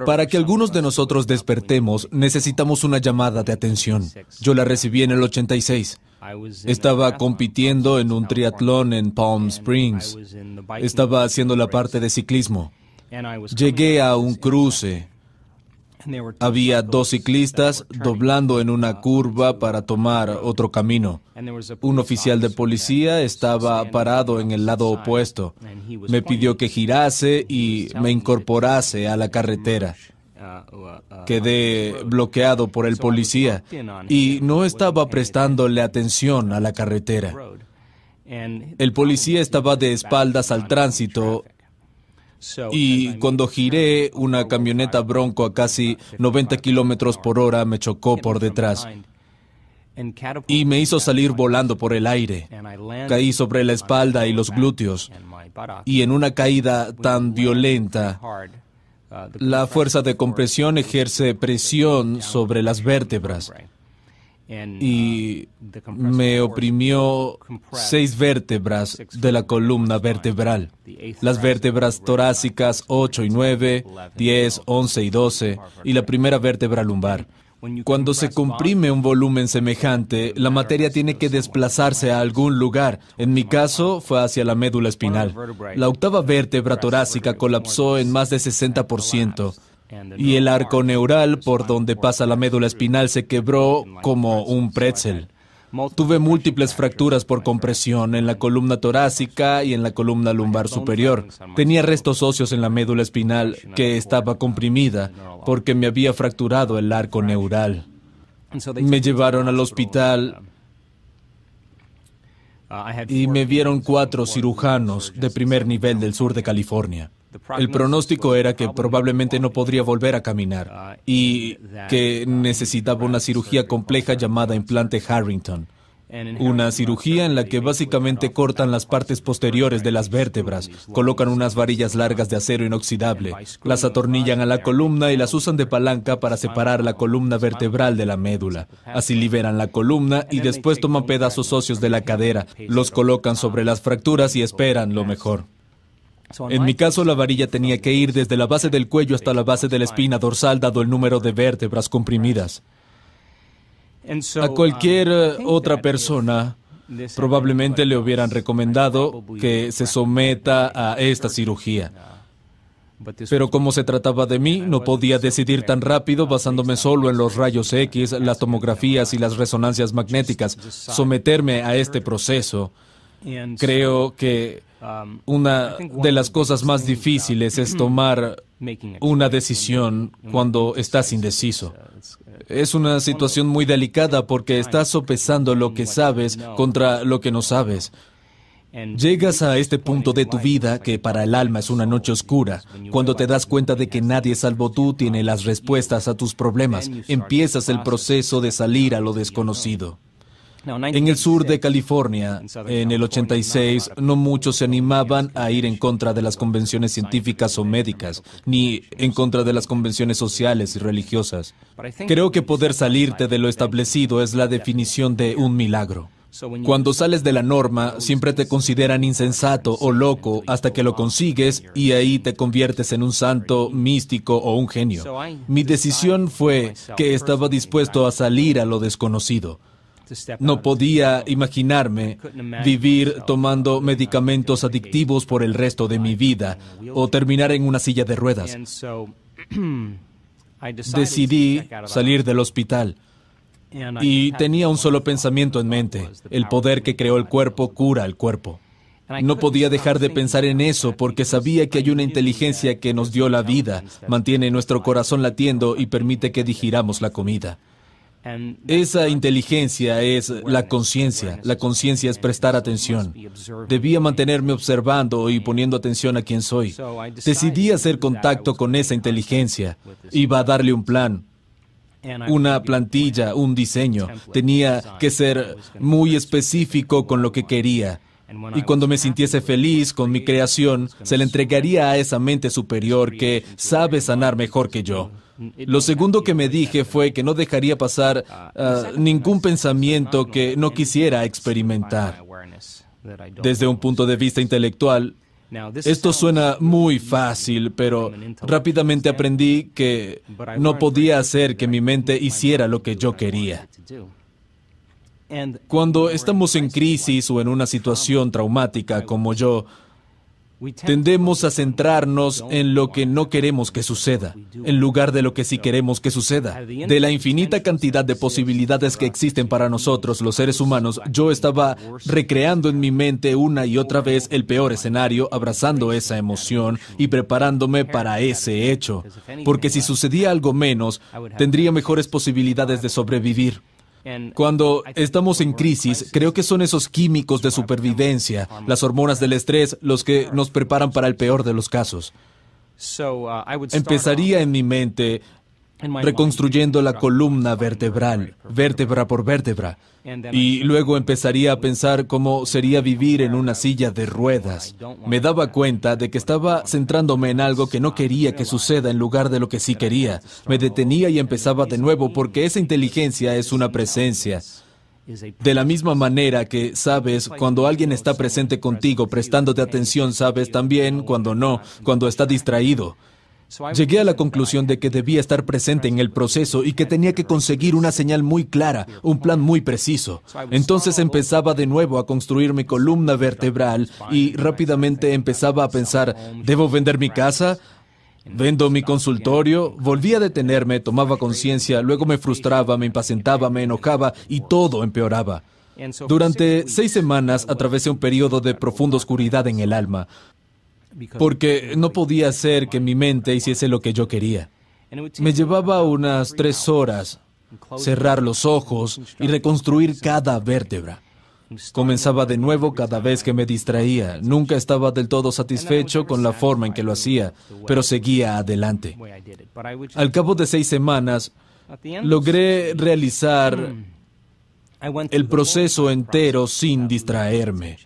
Para que algunos de nosotros despertemos, necesitamos una llamada de atención. Yo la recibí en el 86. Estaba compitiendo en un triatlón en Palm Springs. Estaba haciendo la parte de ciclismo. Llegué a un cruce. Había dos ciclistas doblando en una curva para tomar otro camino. Un oficial de policía estaba parado en el lado opuesto. Me pidió que girase y me incorporase a la carretera. Quedé bloqueado por el policía y no estaba prestándole atención a la carretera. El policía estaba de espaldas al tránsito y cuando giré, una camioneta Bronco a casi 90 kilómetros por hora me chocó por detrás y me hizo salir volando por el aire. Caí sobre la espalda y los glúteos, y en una caída tan violenta, la fuerza de compresión ejerce presión sobre las vértebras y me oprimió 6 vértebras de la columna vertebral. Las vértebras torácicas 8 y 9, 10, 11 y 12 y la primera vértebra lumbar. Cuando se comprime un volumen semejante, la materia tiene que desplazarse a algún lugar. En mi caso, fue hacia la médula espinal. La octava vértebra torácica colapsó en más de 60%. Y el arco neural por donde pasa la médula espinal se quebró como un pretzel. Tuve múltiples fracturas por compresión en la columna torácica y en la columna lumbar superior. Tenía restos óseos en la médula espinal que estaba comprimida porque me había fracturado el arco neural. Me llevaron al hospital y me vieron 4 cirujanos de primer nivel del sur de California. El pronóstico era que probablemente no podría volver a caminar y que necesitaba una cirugía compleja llamada implante Harrington. Una cirugía en la que básicamente cortan las partes posteriores de las vértebras, colocan unas varillas largas de acero inoxidable, las atornillan a la columna y las usan de palanca para separar la columna vertebral de la médula. Así liberan la columna y después toman pedazos óseos de la cadera, los colocan sobre las fracturas y esperan lo mejor. En mi caso, la varilla tenía que ir desde la base del cuello hasta la base de la espina dorsal, dado el número de vértebras comprimidas. A cualquier otra persona, probablemente le hubieran recomendado que se someta a esta cirugía. Pero como se trataba de mí, no podía decidir tan rápido basándome solo en los rayos X, las tomografías y las resonancias magnéticas. Someterme a este proceso, creo que una de las cosas más difíciles es tomar una decisión cuando estás indeciso. Es una situación muy delicada porque estás sopesando lo que sabes contra lo que no sabes. Llegas a este punto de tu vida que para el alma es una noche oscura, cuando te das cuenta de que nadie salvo tú tiene las respuestas a tus problemas. Empiezas el proceso de salir a lo desconocido. En el sur de California, en el 86, no muchos se animaban a ir en contra de las convenciones científicas o médicas, ni en contra de las convenciones sociales y religiosas. Creo que poder salirte de lo establecido es la definición de un milagro. Cuando sales de la norma, siempre te consideran insensato o loco hasta que lo consigues y ahí te conviertes en un santo, místico o un genio. Mi decisión fue que estaba dispuesto a salir a lo desconocido. No podía imaginarme vivir tomando medicamentos adictivos por el resto de mi vida o terminar en una silla de ruedas. Decidí salir del hospital y tenía un solo pensamiento en mente: el poder que creó el cuerpo cura el cuerpo. No podía dejar de pensar en eso porque sabía que hay una inteligencia que nos dio la vida, mantiene nuestro corazón latiendo y permite que digiramos la comida. Esa inteligencia es la conciencia. La conciencia es prestar atención. Debía mantenerme observando y poniendo atención a quién soy. Decidí hacer contacto con esa inteligencia. Iba a darle un plan, una plantilla, un diseño. Tenía que ser muy específico con lo que quería. Y cuando me sintiese feliz con mi creación, se la entregaría a esa mente superior que sabe sanar mejor que yo. Lo segundo que me dije fue que no dejaría pasar ningún pensamiento que no quisiera experimentar. Desde un punto de vista intelectual, Esto suena muy fácil, pero rápidamente aprendí que no podía hacer que mi mente hiciera lo que yo quería. Cuando estamos en crisis o en una situación traumática como yo, tendemos a centrarnos en lo que no queremos que suceda, en lugar de lo que sí queremos que suceda. De la infinita cantidad de posibilidades que existen para nosotros, los seres humanos, yo estaba recreando en mi mente una y otra vez el peor escenario, abrazando esa emoción y preparándome para ese hecho. Porque si sucedía algo menos, tendría mejores posibilidades de sobrevivir. Cuando estamos en crisis, creo que son esos químicos de supervivencia, las hormonas del estrés, los que nos preparan para el peor de los casos. Empezaría en mi mente reconstruyendo la columna vertebral, vértebra por vértebra, y luego empezaría a pensar cómo sería vivir en una silla de ruedas. Me daba cuenta de que estaba centrándome en algo que no quería que suceda en lugar de lo que sí quería. Me detenía y empezaba de nuevo porque esa inteligencia es una presencia. De la misma manera que sabes cuando alguien está presente contigo, prestándote atención, sabes también cuando no, cuando está distraído. Llegué a la conclusión de que debía estar presente en el proceso y que tenía que conseguir una señal muy clara, un plan muy preciso. Entonces empezaba de nuevo a construir mi columna vertebral y rápidamente empezaba a pensar, ¿debo vender mi casa? ¿Vendo mi consultorio? Volví a detenerme, tomaba conciencia, luego me frustraba, me impacientaba, me enojaba y todo empeoraba. Durante 6 semanas atravesé un periodo de profunda oscuridad en el alma, porque no podía hacer que mi mente hiciese lo que yo quería. Me llevaba unas 3 horas cerrar los ojos y reconstruir cada vértebra. Comenzaba de nuevo cada vez que me distraía. Nunca estaba del todo satisfecho con la forma en que lo hacía, pero seguía adelante. Al cabo de 6 semanas, logré realizar el proceso entero sin distraerme.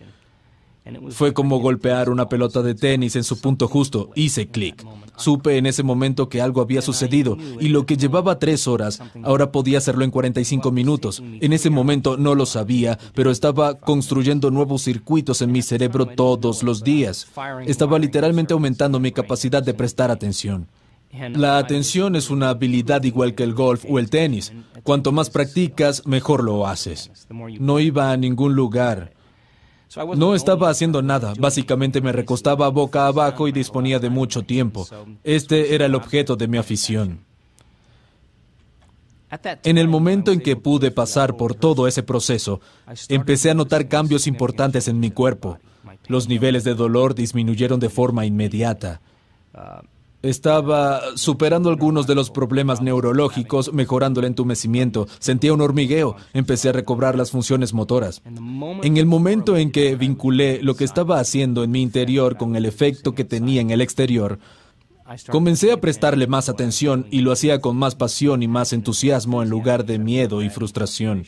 Fue como golpear una pelota de tenis en su punto justo. Hice clic. Supe en ese momento que algo había sucedido y lo que llevaba 3 horas, ahora podía hacerlo en 45 minutos. En ese momento no lo sabía, pero estaba construyendo nuevos circuitos en mi cerebro todos los días. Estaba literalmente aumentando mi capacidad de prestar atención. La atención es una habilidad igual que el golf o el tenis. Cuanto más practicas, mejor lo haces. No iba a ningún lugar. No estaba haciendo nada, básicamente me recostaba boca abajo y disponía de mucho tiempo. Este era el objeto de mi afición. En el momento en que pude pasar por todo ese proceso, empecé a notar cambios importantes en mi cuerpo. Los niveles de dolor disminuyeron de forma inmediata. Estaba superando algunos de los problemas neurológicos, mejorando el entumecimiento. Sentía un hormigueo. Empecé a recobrar las funciones motoras. En el momento en que vinculé lo que estaba haciendo en mi interior con el efecto que tenía en el exterior, comencé a prestarle más atención y lo hacía con más pasión y más entusiasmo en lugar de miedo y frustración.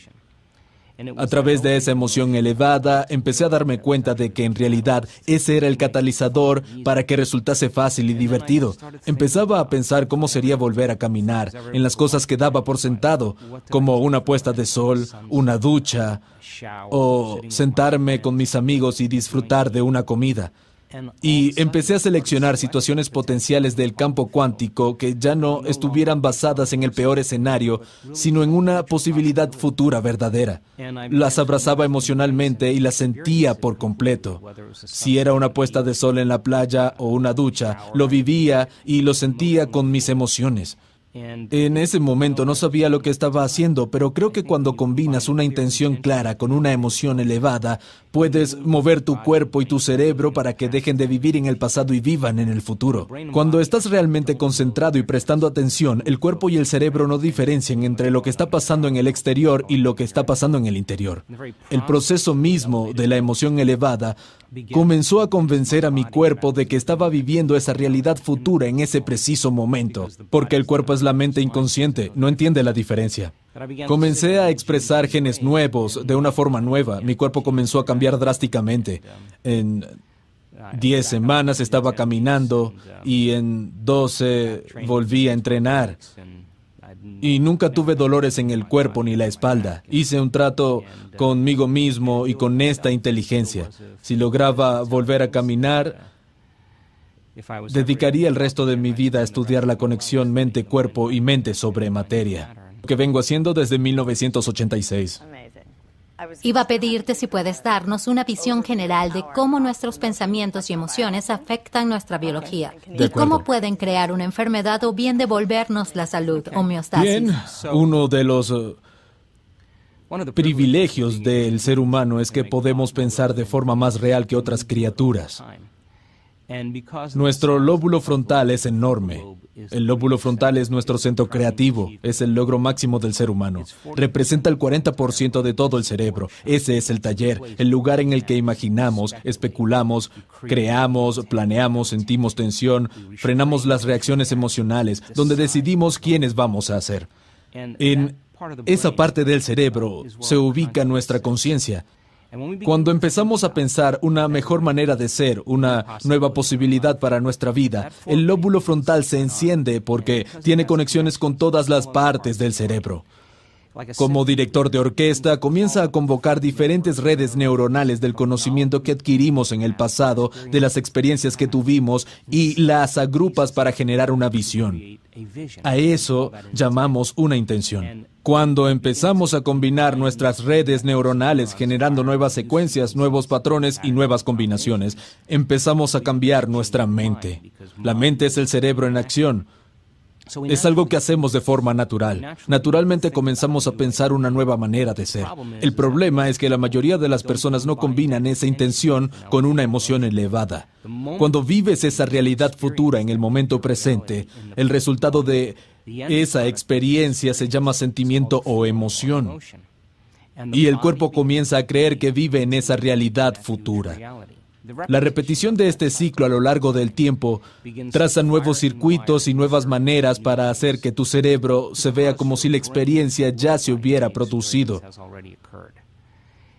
A través de esa emoción elevada, empecé a darme cuenta de que en realidad ese era el catalizador para que resultase fácil y divertido. Empezaba a pensar cómo sería volver a caminar, en las cosas que daba por sentado, como una puesta de sol, una ducha, o sentarme con mis amigos y disfrutar de una comida. Y empecé a seleccionar situaciones potenciales del campo cuántico que ya no estuvieran basadas en el peor escenario, sino en una posibilidad futura verdadera. Las abrazaba emocionalmente y las sentía por completo. Si era una puesta de sol en la playa o una ducha, lo vivía y lo sentía con mis emociones. En ese momento no sabía lo que estaba haciendo, pero creo que cuando combinas una intención clara con una emoción elevada, puedes mover tu cuerpo y tu cerebro para que dejen de vivir en el pasado y vivan en el futuro. Cuando estás realmente concentrado y prestando atención, el cuerpo y el cerebro no diferencian entre lo que está pasando en el exterior y lo que está pasando en el interior. El proceso mismo de la emoción elevada comenzó a convencer a mi cuerpo de que estaba viviendo esa realidad futura en ese preciso momento, porque el cuerpo es la mente inconsciente, no entiende la diferencia. Comencé a expresar genes nuevos de una forma nueva. Mi cuerpo comenzó a cambiar drásticamente. En 10 semanas estaba caminando y en 12 volví a entrenar. Y nunca tuve dolores en el cuerpo ni la espalda. Hice un trato conmigo mismo y con esta inteligencia. Si lograba volver a caminar, dedicaría el resto de mi vida a estudiar la conexión mente-cuerpo y mente sobre materia, que vengo haciendo desde 1986. Iba a pedirte si puedes darnos una visión general de cómo nuestros pensamientos y emociones afectan nuestra biología y cómo pueden crear una enfermedad o bien devolvernos la salud, homeostasis. Bien, uno de los privilegios del ser humano es que podemos pensar de forma más real que otras criaturas. Nuestro lóbulo frontal es enorme. El lóbulo frontal es nuestro centro creativo, es el logro máximo del ser humano. Representa el 40% de todo el cerebro. Ese es el taller, el lugar en el que imaginamos, especulamos, creamos, planeamos, sentimos tensión, frenamos las reacciones emocionales, donde decidimos quiénes vamos a ser. En esa parte del cerebro se ubica nuestra conciencia. Cuando empezamos a pensar una mejor manera de ser, una nueva posibilidad para nuestra vida, el lóbulo frontal se enciende porque tiene conexiones con todas las partes del cerebro. Como director de orquesta, comienza a convocar diferentes redes neuronales del conocimiento que adquirimos en el pasado, de las experiencias que tuvimos, y las agrupas para generar una visión. A eso llamamos una intención. Cuando empezamos a combinar nuestras redes neuronales generando nuevas secuencias, nuevos patrones y nuevas combinaciones, empezamos a cambiar nuestra mente. La mente es el cerebro en acción. Es algo que hacemos de forma natural. Naturalmente comenzamos a pensar una nueva manera de ser. El problema es que la mayoría de las personas no combinan esa intención con una emoción elevada. Cuando vives esa realidad futura en el momento presente, el resultado de esa experiencia se llama sentimiento o emoción. Y el cuerpo comienza a creer que vive en esa realidad futura. La repetición de este ciclo a lo largo del tiempo traza nuevos circuitos y nuevas maneras para hacer que tu cerebro se vea como si la experiencia ya se hubiera producido.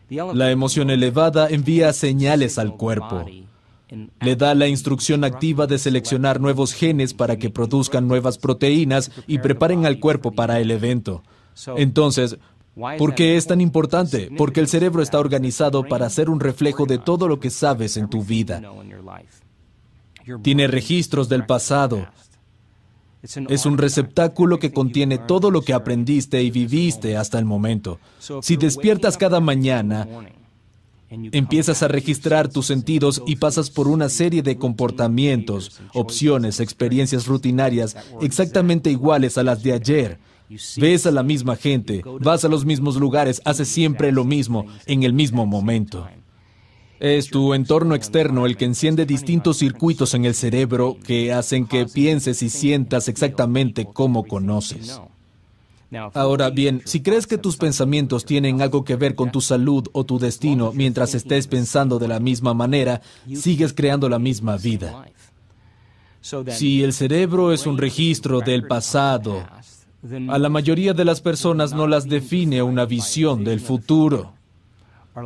La emoción elevada envía señales al cuerpo. Le da la instrucción activa de seleccionar nuevos genes para que produzcan nuevas proteínas y preparen al cuerpo para el evento. Entonces, ¿por qué es tan importante? Porque el cerebro está organizado para ser un reflejo de todo lo que sabes en tu vida. Tiene registros del pasado. Es un receptáculo que contiene todo lo que aprendiste y viviste hasta el momento. Si despiertas cada mañana, empiezas a registrar tus sentidos y pasas por una serie de comportamientos, opciones, experiencias rutinarias exactamente iguales a las de ayer. Ves a la misma gente, vas a los mismos lugares, haces siempre lo mismo, en el mismo momento. Es tu entorno externo el que enciende distintos circuitos en el cerebro que hacen que pienses y sientas exactamente como conoces. Ahora bien, si crees que tus pensamientos tienen algo que ver con tu salud o tu destino mientras estés pensando de la misma manera, sigues creando la misma vida. Si el cerebro es un registro del pasado, a la mayoría de las personas no las define una visión del futuro,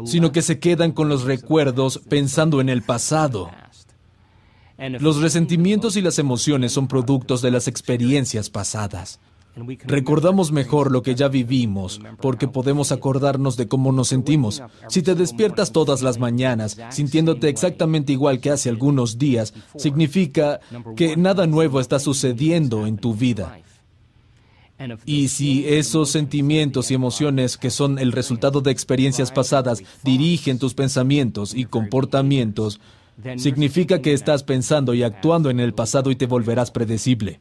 sino que se quedan con los recuerdos pensando en el pasado. Los resentimientos y las emociones son productos de las experiencias pasadas. Recordamos mejor lo que ya vivimos porque podemos acordarnos de cómo nos sentimos. Si te despiertas todas las mañanas sintiéndote exactamente igual que hace algunos días, significa que nada nuevo está sucediendo en tu vida. Y si esos sentimientos y emociones que son el resultado de experiencias pasadas dirigen tus pensamientos y comportamientos, significa que estás pensando y actuando en el pasado y te volverás predecible.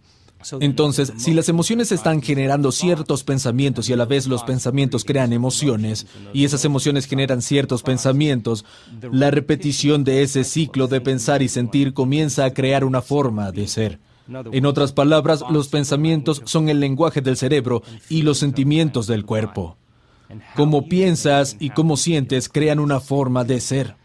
Entonces, si las emociones están generando ciertos pensamientos y a la vez los pensamientos crean emociones, y esas emociones generan ciertos pensamientos, la repetición de ese ciclo de pensar y sentir comienza a crear una forma de ser. En otras palabras, los pensamientos son el lenguaje del cerebro y los sentimientos del cuerpo. Cómo piensas y cómo sientes crean una forma de ser.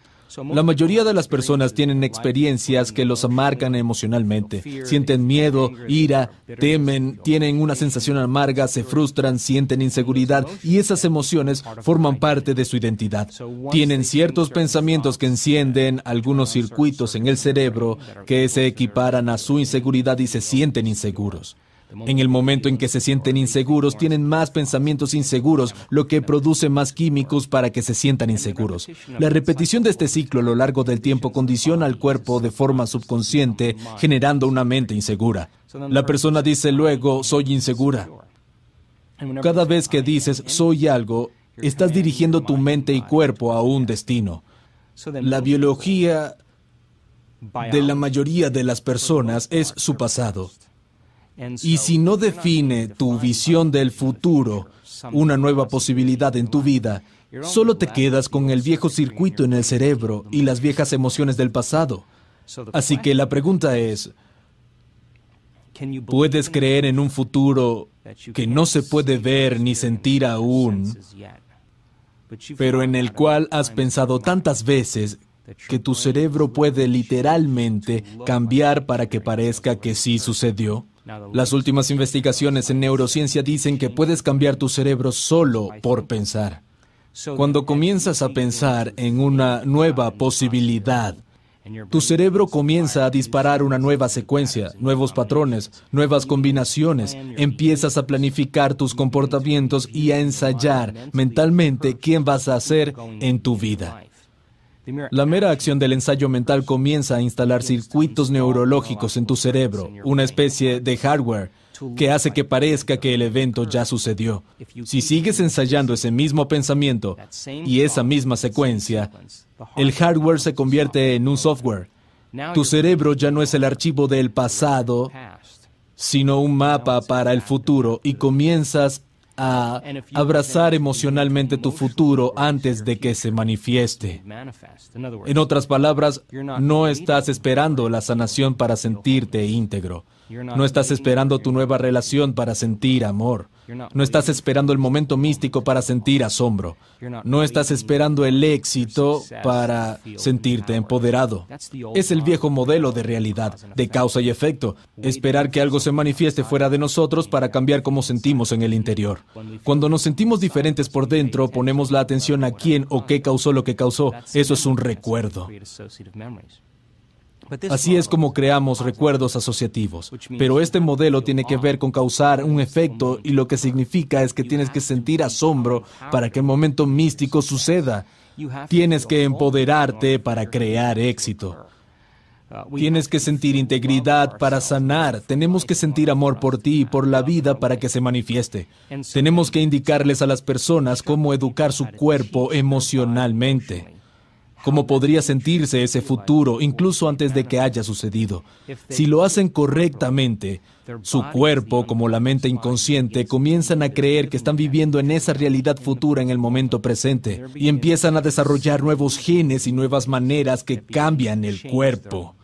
La mayoría de las personas tienen experiencias que los marcan emocionalmente. Sienten miedo, ira, temen, tienen una sensación amarga, se frustran, sienten inseguridad y esas emociones forman parte de su identidad. Tienen ciertos pensamientos que encienden algunos circuitos en el cerebro que se equiparan a su inseguridad y se sienten inseguros. En el momento en que se sienten inseguros, tienen más pensamientos inseguros, lo que produce más químicos para que se sientan inseguros. La repetición de este ciclo a lo largo del tiempo condiciona al cuerpo de forma subconsciente, generando una mente insegura. La persona dice luego, soy insegura. Cada vez que dices, soy algo, estás dirigiendo tu mente y cuerpo a un destino. La biología de la mayoría de las personas es su pasado. Y si no define tu visión del futuro, una nueva posibilidad en tu vida, solo te quedas con el viejo circuito en el cerebro y las viejas emociones del pasado. Así que la pregunta es, ¿puedes creer en un futuro que no se puede ver ni sentir aún, pero en el cual has pensado tantas veces que tu cerebro puede literalmente cambiar para que parezca que sí sucedió? Las últimas investigaciones en neurociencia dicen que puedes cambiar tu cerebro solo por pensar. Cuando comienzas a pensar en una nueva posibilidad, tu cerebro comienza a disparar una nueva secuencia, nuevos patrones, nuevas combinaciones. Empiezas a planificar tus comportamientos y a ensayar mentalmente quién vas a ser en tu vida. La mera acción del ensayo mental comienza a instalar circuitos neurológicos en tu cerebro, una especie de hardware que hace que parezca que el evento ya sucedió. Si sigues ensayando ese mismo pensamiento y esa misma secuencia, el hardware se convierte en un software. Tu cerebro ya no es el archivo del pasado, sino un mapa para el futuro, y comienzas a abrazar emocionalmente tu futuro antes de que se manifieste. En otras palabras, no estás esperando la sanación para sentirte íntegro. No estás esperando tu nueva relación para sentir amor. No estás esperando el momento místico para sentir asombro. No estás esperando el éxito para sentirte empoderado. Es el viejo modelo de realidad, de causa y efecto. Esperar que algo se manifieste fuera de nosotros para cambiar cómo sentimos en el interior. Cuando nos sentimos diferentes por dentro, ponemos la atención a quién o qué causó lo que causó. Eso es un recuerdo. Así es como creamos recuerdos asociativos. Pero este modelo tiene que ver con causar un efecto, y lo que significa es que tienes que sentir asombro para que el momento místico suceda. Tienes que empoderarte para crear éxito. Tienes que sentir integridad para sanar. Tenemos que sentir amor por ti y por la vida para que se manifieste. Tenemos que indicarles a las personas cómo educar su cuerpo emocionalmente. Cómo podría sentirse ese futuro, incluso antes de que haya sucedido. Si lo hacen correctamente, su cuerpo, como la mente inconsciente, comienzan a creer que están viviendo en esa realidad futura en el momento presente, y empiezan a desarrollar nuevos genes y nuevas maneras que cambian el cuerpo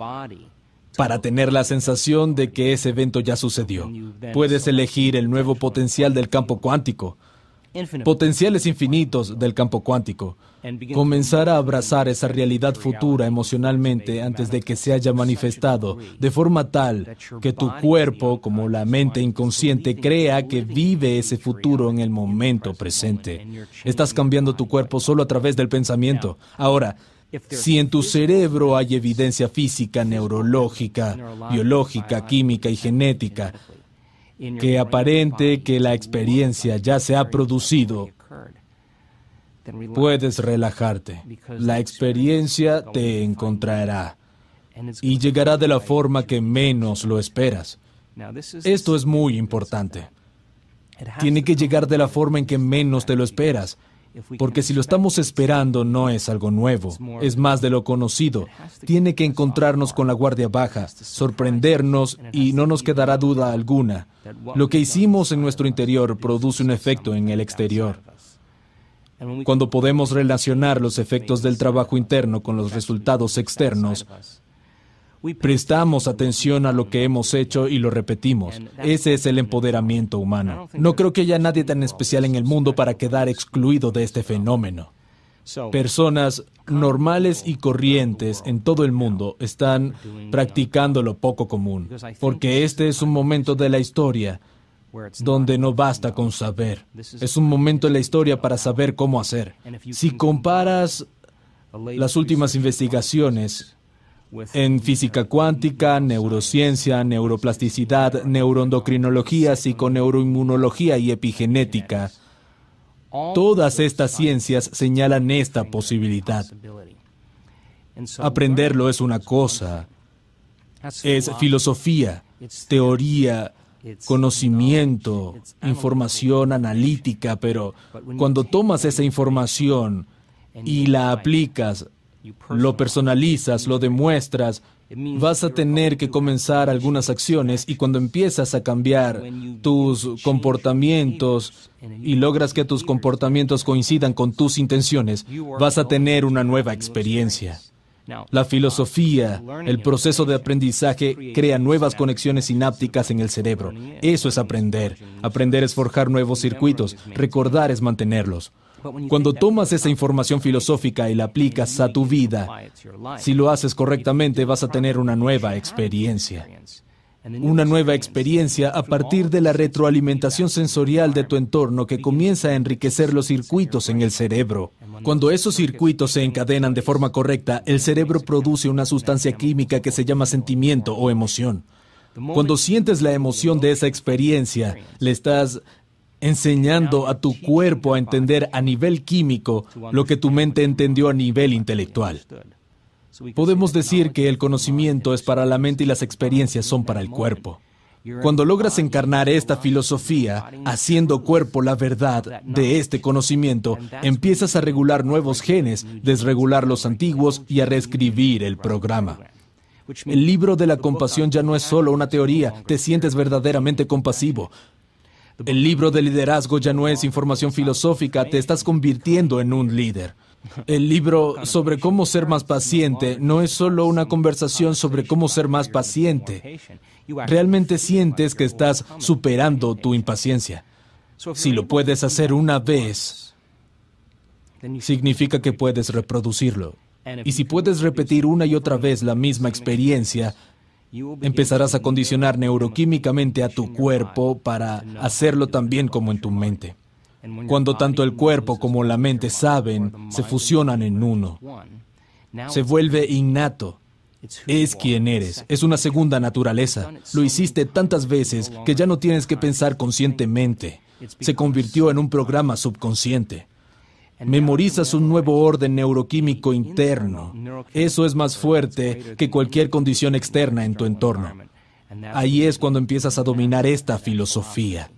para tener la sensación de que ese evento ya sucedió. Puedes elegir el nuevo potencial del campo cuántico. Potenciales infinitos del campo cuántico. Comenzar a abrazar esa realidad futura emocionalmente antes de que se haya manifestado, de forma tal que tu cuerpo, como la mente inconsciente, crea que vive ese futuro en el momento presente. Estás cambiando tu cuerpo solo a través del pensamiento. Ahora, si en tu cerebro hay evidencia física, neurológica, biológica, química y genética, que aparente que la experiencia ya se ha producido, puedes relajarte. La experiencia te encontrará y llegará de la forma que menos lo esperas. Esto es muy importante. Tiene que llegar de la forma en que menos te lo esperas. Porque si lo estamos esperando, no es algo nuevo, es más de lo conocido. Tiene que encontrarnos con la guardia baja, sorprendernos, y no nos quedará duda alguna. Lo que hicimos en nuestro interior produce un efecto en el exterior. Cuando podemos relacionar los efectos del trabajo interno con los resultados externos, prestamos atención a lo que hemos hecho y lo repetimos. Ese es el empoderamiento humano. No creo que haya nadie tan especial en el mundo para quedar excluido de este fenómeno. Personas normales y corrientes en todo el mundo están practicando lo poco común, porque este es un momento de la historia donde no basta con saber. Es un momento en la historia para saber cómo hacer. Si comparas las últimas investigaciones, en física cuántica, neurociencia, neuroplasticidad, neuroendocrinología, psiconeuroinmunología y epigenética. Todas estas ciencias señalan esta posibilidad. Aprenderlo es una cosa, es filosofía, teoría, conocimiento, información analítica, pero cuando tomas esa información y la aplicas, lo personalizas, lo demuestras, vas a tener que comenzar algunas acciones y cuando empiezas a cambiar tus comportamientos y logras que tus comportamientos coincidan con tus intenciones, vas a tener una nueva experiencia. La filosofía, el proceso de aprendizaje, crea nuevas conexiones sinápticas en el cerebro. Eso es aprender. Aprender es forjar nuevos circuitos. Recordar es mantenerlos. Cuando tomas esa información filosófica y la aplicas a tu vida, si lo haces correctamente, vas a tener una nueva experiencia. Una nueva experiencia a partir de la retroalimentación sensorial de tu entorno que comienza a enriquecer los circuitos en el cerebro. Cuando esos circuitos se encadenan de forma correcta, el cerebro produce una sustancia química que se llama sentimiento o emoción. Cuando sientes la emoción de esa experiencia, le estás enseñando a tu cuerpo a entender a nivel químico lo que tu mente entendió a nivel intelectual. Podemos decir que el conocimiento es para la mente y las experiencias son para el cuerpo. Cuando logras encarnar esta filosofía, haciendo cuerpo la verdad de este conocimiento, empiezas a regular nuevos genes, desregular los antiguos y a reescribir el programa. El libro de la compasión ya no es solo una teoría, te sientes verdaderamente compasivo. El libro de liderazgo ya no es información filosófica, te estás convirtiendo en un líder. El libro sobre cómo ser más paciente no es solo una conversación sobre cómo ser más paciente. Realmente sientes que estás superando tu impaciencia. Si lo puedes hacer una vez, significa que puedes reproducirlo. Y si puedes repetir una y otra vez la misma experiencia, empezarás a condicionar neuroquímicamente a tu cuerpo para hacerlo tan bien como en tu mente. Cuando tanto el cuerpo como la mente saben, se fusionan en uno. Se vuelve innato. Es quien eres. Es una segunda naturaleza. Lo hiciste tantas veces que ya no tienes que pensar conscientemente. Se convirtió en un programa subconsciente. Memorizas un nuevo orden neuroquímico interno. Eso es más fuerte que cualquier condición externa en tu entorno. Ahí es cuando empiezas a dominar esta filosofía.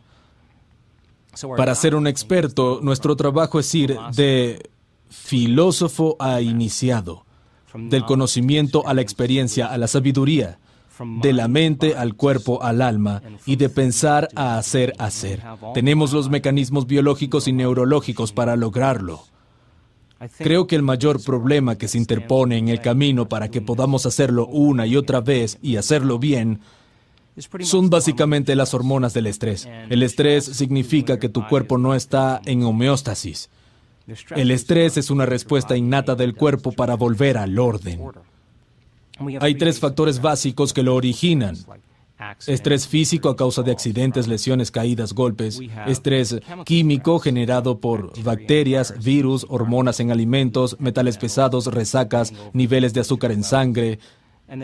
Para ser un experto, nuestro trabajo es ir de filósofo a iniciado, del conocimiento a la experiencia, a la sabiduría, de la mente al cuerpo, al alma, y de pensar a hacer. Tenemos los mecanismos biológicos y neurológicos para lograrlo. Creo que el mayor problema que se interpone en el camino para que podamos hacerlo una y otra vez y hacerlo bien son básicamente las hormonas del estrés. El estrés significa que tu cuerpo no está en homeostasis. El estrés es una respuesta innata del cuerpo para volver al orden. Hay 3 factores básicos que lo originan. Estrés físico a causa de accidentes, lesiones, caídas, golpes. Estrés químico generado por bacterias, virus, hormonas en alimentos, metales pesados, resacas, niveles de azúcar en sangre.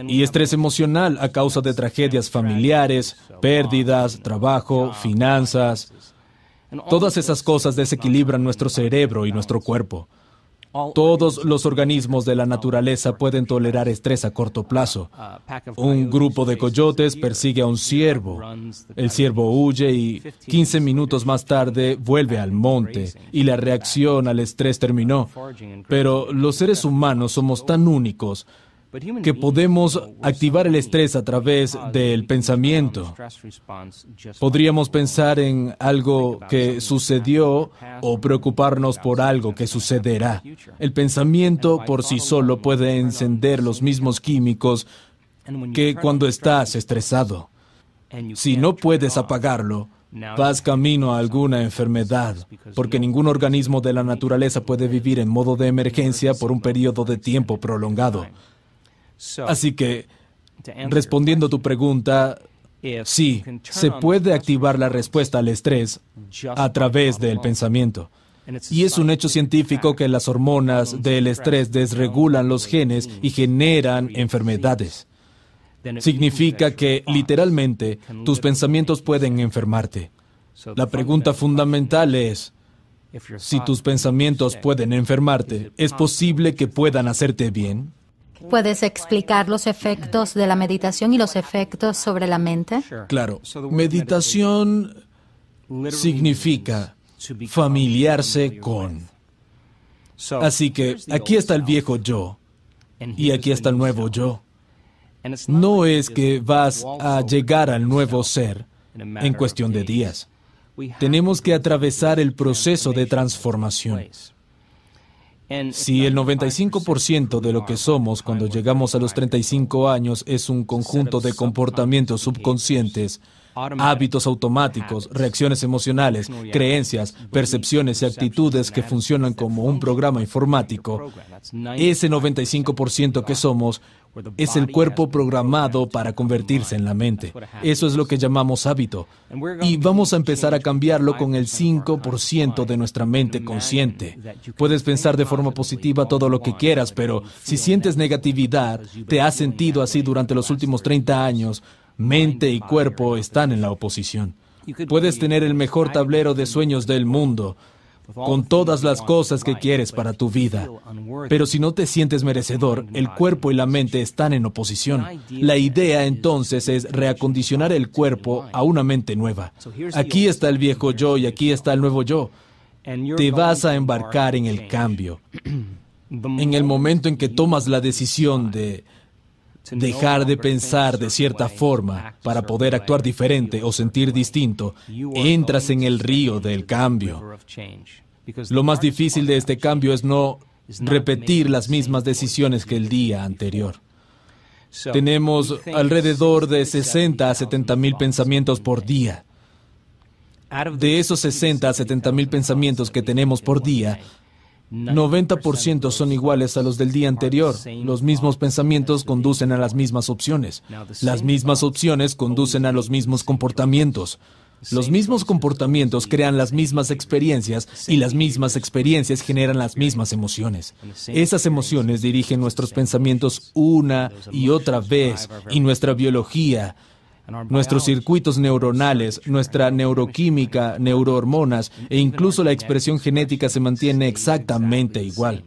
Y estrés emocional a causa de tragedias familiares, pérdidas, trabajo, finanzas. Todas esas cosas desequilibran nuestro cerebro y nuestro cuerpo. Todos los organismos de la naturaleza pueden tolerar estrés a corto plazo. Un grupo de coyotes persigue a un ciervo. El ciervo huye y 15 minutos más tarde vuelve al monte y la reacción al estrés terminó. Pero los seres humanos somos tan únicos que podemos activar el estrés a través del pensamiento. Podríamos pensar en algo que sucedió o preocuparnos por algo que sucederá. El pensamiento por sí solo puede encender los mismos químicos que cuando estás estresado. Si no puedes apagarlo, vas camino a alguna enfermedad, porque ningún organismo de la naturaleza puede vivir en modo de emergencia por un periodo de tiempo prolongado. Así que, respondiendo a tu pregunta, sí, se puede activar la respuesta al estrés a través del pensamiento. Y es un hecho científico que las hormonas del estrés desregulan los genes y generan enfermedades. Significa que, literalmente, tus pensamientos pueden enfermarte. La pregunta fundamental es, si tus pensamientos pueden enfermarte, ¿es posible que puedan hacerte bien? ¿Puedes explicar los efectos de la meditación y los efectos sobre la mente? Claro, meditación significa familiarse con. Así que aquí está el viejo yo y aquí está el nuevo yo. No es que vas a llegar al nuevo ser en cuestión de días. Tenemos que atravesar el proceso de transformación. Si el 95% de lo que somos cuando llegamos a los 35 años es un conjunto de comportamientos subconscientes, hábitos automáticos, reacciones emocionales, creencias, percepciones y actitudes que funcionan como un programa informático, ese 95% que somos es el cuerpo programado para convertirse en la mente. Eso es lo que llamamos hábito. Y vamos a empezar a cambiarlo con el 5% de nuestra mente consciente. Puedes pensar de forma positiva todo lo que quieras, pero si sientes negatividad, te has sentido así durante los últimos 30 años, mente y cuerpo están en la oposición. Puedes tener el mejor tablero de sueños del mundo, con todas las cosas que quieres para tu vida. Pero si no te sientes merecedor, el cuerpo y la mente están en oposición. La idea entonces es reacondicionar el cuerpo a una mente nueva. Aquí está el viejo yo y aquí está el nuevo yo. Te vas a embarcar en el cambio. En el momento en que tomas la decisión de dejar de pensar de cierta forma para poder actuar diferente o sentir distinto, entras en el río del cambio. Lo más difícil de este cambio es no repetir las mismas decisiones que el día anterior. Tenemos alrededor de 60 a 70 mil pensamientos por día. De esos 60 a 70 mil pensamientos que tenemos por día, 90% son iguales a los del día anterior. Los mismos pensamientos conducen a las mismas opciones. Las mismas opciones conducen a los mismos comportamientos. Los mismos comportamientos crean las mismas experiencias y las mismas experiencias generan las mismas emociones. Esas emociones dirigen nuestros pensamientos una y otra vez y nuestra biología, nuestros circuitos neuronales, nuestra neuroquímica, neurohormonas e incluso la expresión genética se mantiene exactamente igual.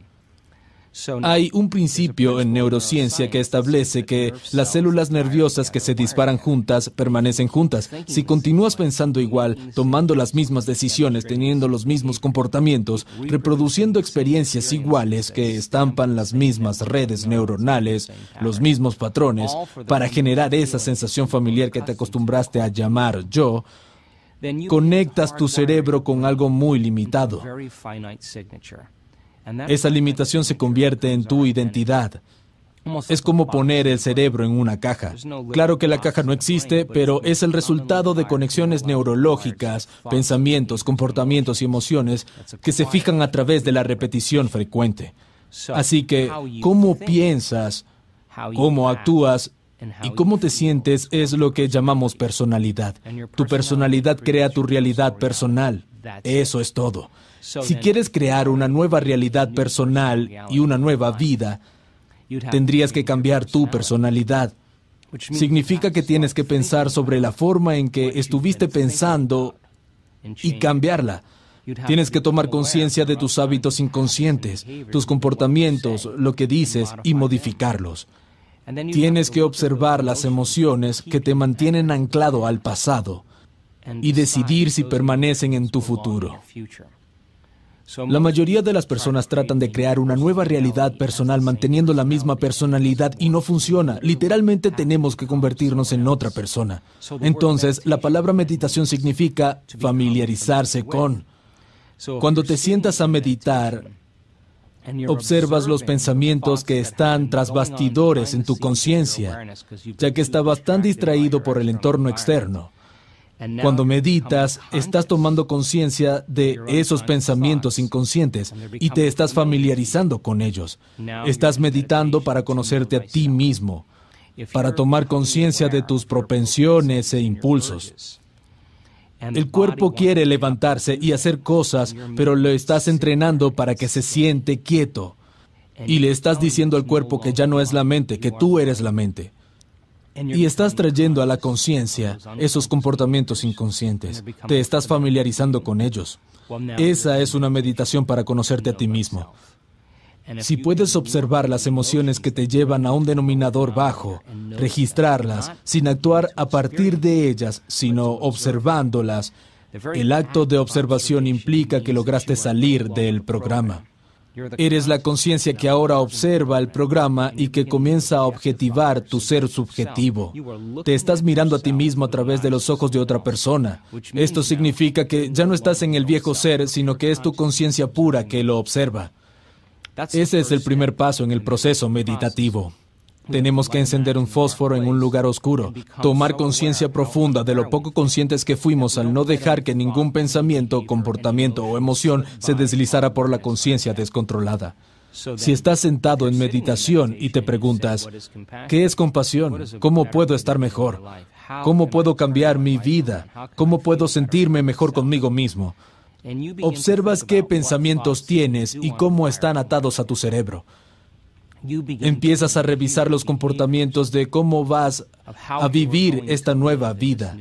Hay un principio en neurociencia que establece que las células nerviosas que se disparan juntas permanecen juntas. Si continúas pensando igual, tomando las mismas decisiones, teniendo los mismos comportamientos, reproduciendo experiencias iguales que estampan las mismas redes neuronales, los mismos patrones, para generar esa sensación familiar que te acostumbraste a llamar yo, conectas tu cerebro con algo muy limitado. Esa limitación se convierte en tu identidad. Es como poner el cerebro en una caja. Claro que la caja no existe, pero es el resultado de conexiones neurológicas, pensamientos, comportamientos y emociones que se fijan a través de la repetición frecuente. Así que, cómo piensas, cómo actúas y cómo te sientes es lo que llamamos personalidad. Tu personalidad crea tu realidad personal. Eso es todo. Si quieres crear una nueva realidad personal y una nueva vida, tendrías que cambiar tu personalidad. Significa que tienes que pensar sobre la forma en que estuviste pensando y cambiarla. Tienes que tomar conciencia de tus hábitos inconscientes, tus comportamientos, lo que dices y modificarlos. Tienes que observar las emociones que te mantienen anclado al pasado y decidir si permanecen en tu futuro. La mayoría de las personas tratan de crear una nueva realidad personal manteniendo la misma personalidad y no funciona. Literalmente tenemos que convertirnos en otra persona. Entonces, la palabra meditación significa familiarizarse con. Cuando te sientas a meditar, observas los pensamientos que están tras bastidores en tu conciencia, ya que estabas tan distraído por el entorno externo. Cuando meditas, estás tomando conciencia de esos pensamientos inconscientes y te estás familiarizando con ellos. Estás meditando para conocerte a ti mismo, para tomar conciencia de tus propensiones e impulsos. El cuerpo quiere levantarse y hacer cosas, pero lo estás entrenando para que se siente quieto. Y le estás diciendo al cuerpo que ya no es la mente, que tú eres la mente. Y estás trayendo a la conciencia esos comportamientos inconscientes. Te estás familiarizando con ellos. Esa es una meditación para conocerte a ti mismo. Si puedes observar las emociones que te llevan a un denominador bajo, registrarlas, sin actuar a partir de ellas, sino observándolas, el acto de observación implica que lograste salir del programa. Eres la conciencia que ahora observa el programa y que comienza a objetivar tu ser subjetivo. Te estás mirando a ti mismo a través de los ojos de otra persona. Esto significa que ya no estás en el viejo ser, sino que es tu conciencia pura que lo observa. Ese es el primer paso en el proceso meditativo. Tenemos que encender un fósforo en un lugar oscuro, tomar conciencia profunda de lo poco conscientes que fuimos al no dejar que ningún pensamiento, comportamiento o emoción se deslizara por la conciencia descontrolada. Si estás sentado en meditación y te preguntas, ¿qué es compasión? ¿Cómo puedo estar mejor? ¿Cómo puedo cambiar mi vida? ¿Cómo puedo sentirme mejor conmigo mismo? Observas qué pensamientos tienes y cómo están atados a tu cerebro. Empiezas a revisar los comportamientos de cómo vas a vivir esta nueva vida.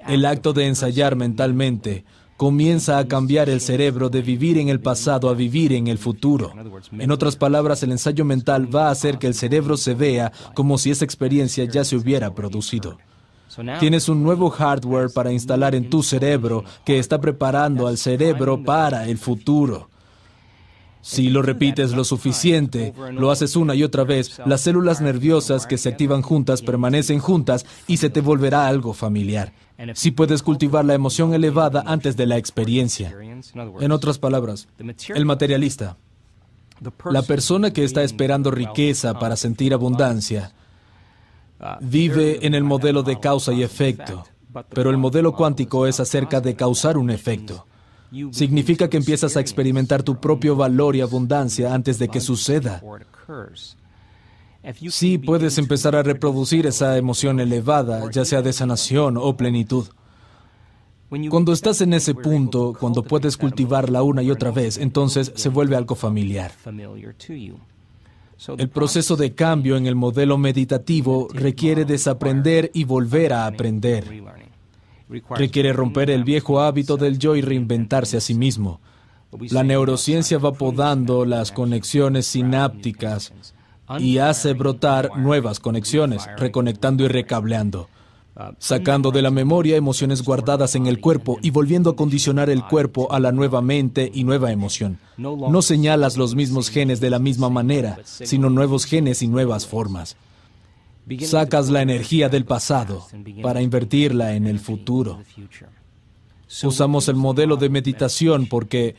El acto de ensayar mentalmente comienza a cambiar el cerebro de vivir en el pasado a vivir en el futuro. En otras palabras, el ensayo mental va a hacer que el cerebro se vea como si esa experiencia ya se hubiera producido. Tienes un nuevo hardware para instalar en tu cerebro que está preparando al cerebro para el futuro. Si lo repites lo suficiente, lo haces una y otra vez, las células nerviosas que se activan juntas permanecen juntas y se te volverá algo familiar. Si puedes cultivar la emoción elevada antes de la experiencia. En otras palabras, el materialista, la persona que está esperando riqueza para sentir abundancia, vive en el modelo de causa y efecto, pero el modelo cuántico es acerca de causar un efecto. Significa que empiezas a experimentar tu propio valor y abundancia antes de que suceda. Sí, puedes empezar a reproducir esa emoción elevada, ya sea de sanación o plenitud. Cuando estás en ese punto, cuando puedes cultivarla una y otra vez, entonces se vuelve algo familiar. El proceso de cambio en el modelo meditativo requiere desaprender y volver a aprender. Requiere romper el viejo hábito del yo y reinventarse a sí mismo. La neurociencia va podando las conexiones sinápticas y hace brotar nuevas conexiones, reconectando y recableando, sacando de la memoria emociones guardadas en el cuerpo y volviendo a condicionar el cuerpo a la nueva mente y nueva emoción. No señalas los mismos genes de la misma manera, sino nuevos genes y nuevas formas. Sacas la energía del pasado para invertirla en el futuro. Usamos el modelo de meditación porque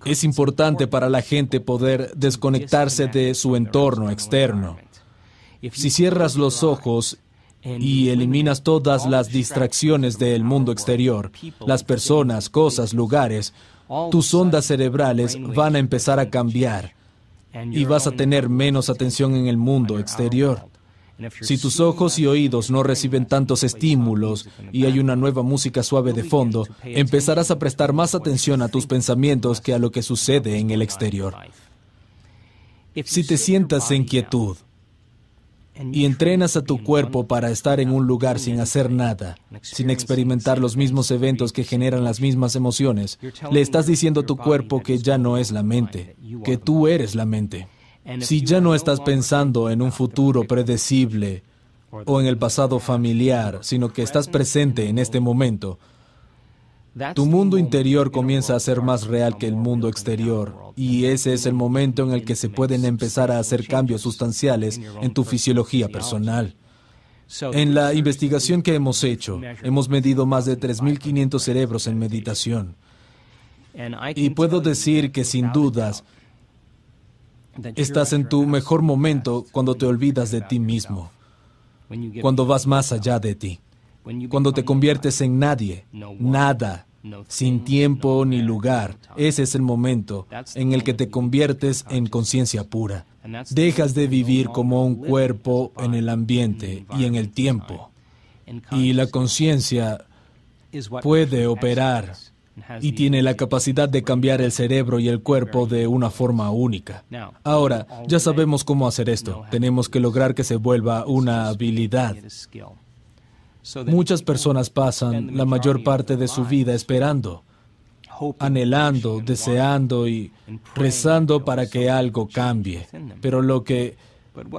es importante para la gente poder desconectarse de su entorno externo. Si cierras los ojos y eliminas todas las distracciones del mundo exterior, las personas, cosas, lugares, tus ondas cerebrales van a empezar a cambiar y vas a tener menos atención en el mundo exterior. Si tus ojos y oídos no reciben tantos estímulos y hay una nueva música suave de fondo, empezarás a prestar más atención a tus pensamientos que a lo que sucede en el exterior. Si te sientas en quietud y entrenas a tu cuerpo para estar en un lugar sin hacer nada, sin experimentar los mismos eventos que generan las mismas emociones, le estás diciendo a tu cuerpo que ya no es la mente, que tú eres la mente. Si ya no estás pensando en un futuro predecible o en el pasado familiar, sino que estás presente en este momento, tu mundo interior comienza a ser más real que el mundo exterior, y ese es el momento en el que se pueden empezar a hacer cambios sustanciales en tu fisiología personal. En la investigación que hemos hecho, hemos medido más de 3.500 cerebros en meditación. Y puedo decir que sin dudas, estás en tu mejor momento cuando te olvidas de ti mismo, cuando vas más allá de ti, cuando te conviertes en nadie, nada, sin tiempo ni lugar. Ese es el momento en el que te conviertes en conciencia pura. Dejas de vivir como un cuerpo en el ambiente y en el tiempo. Y la conciencia puede operar y tiene la capacidad de cambiar el cerebro y el cuerpo de una forma única. Ahora, ya sabemos cómo hacer esto. Tenemos que lograr que se vuelva una habilidad. Muchas personas pasan la mayor parte de su vida esperando, anhelando, deseando y rezando para que algo cambie. Pero lo que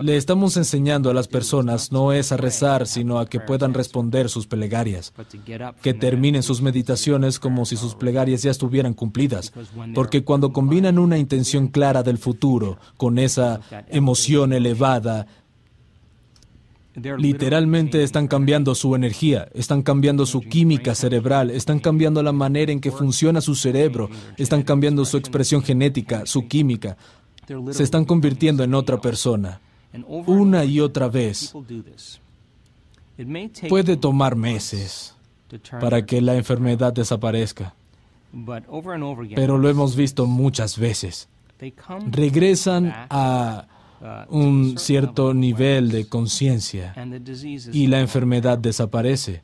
le estamos enseñando a las personas no es a rezar, sino a que puedan responder sus plegarias, que terminen sus meditaciones como si sus plegarias ya estuvieran cumplidas, porque cuando combinan una intención clara del futuro con esa emoción elevada, literalmente están cambiando su energía, están cambiando su química cerebral, están cambiando la manera en que funciona su cerebro, están cambiando su expresión genética, su química. Se están convirtiendo en otra persona, una y otra vez. Puede tomar meses para que la enfermedad desaparezca, pero lo hemos visto muchas veces. Regresan a un cierto nivel de conciencia y la enfermedad desaparece.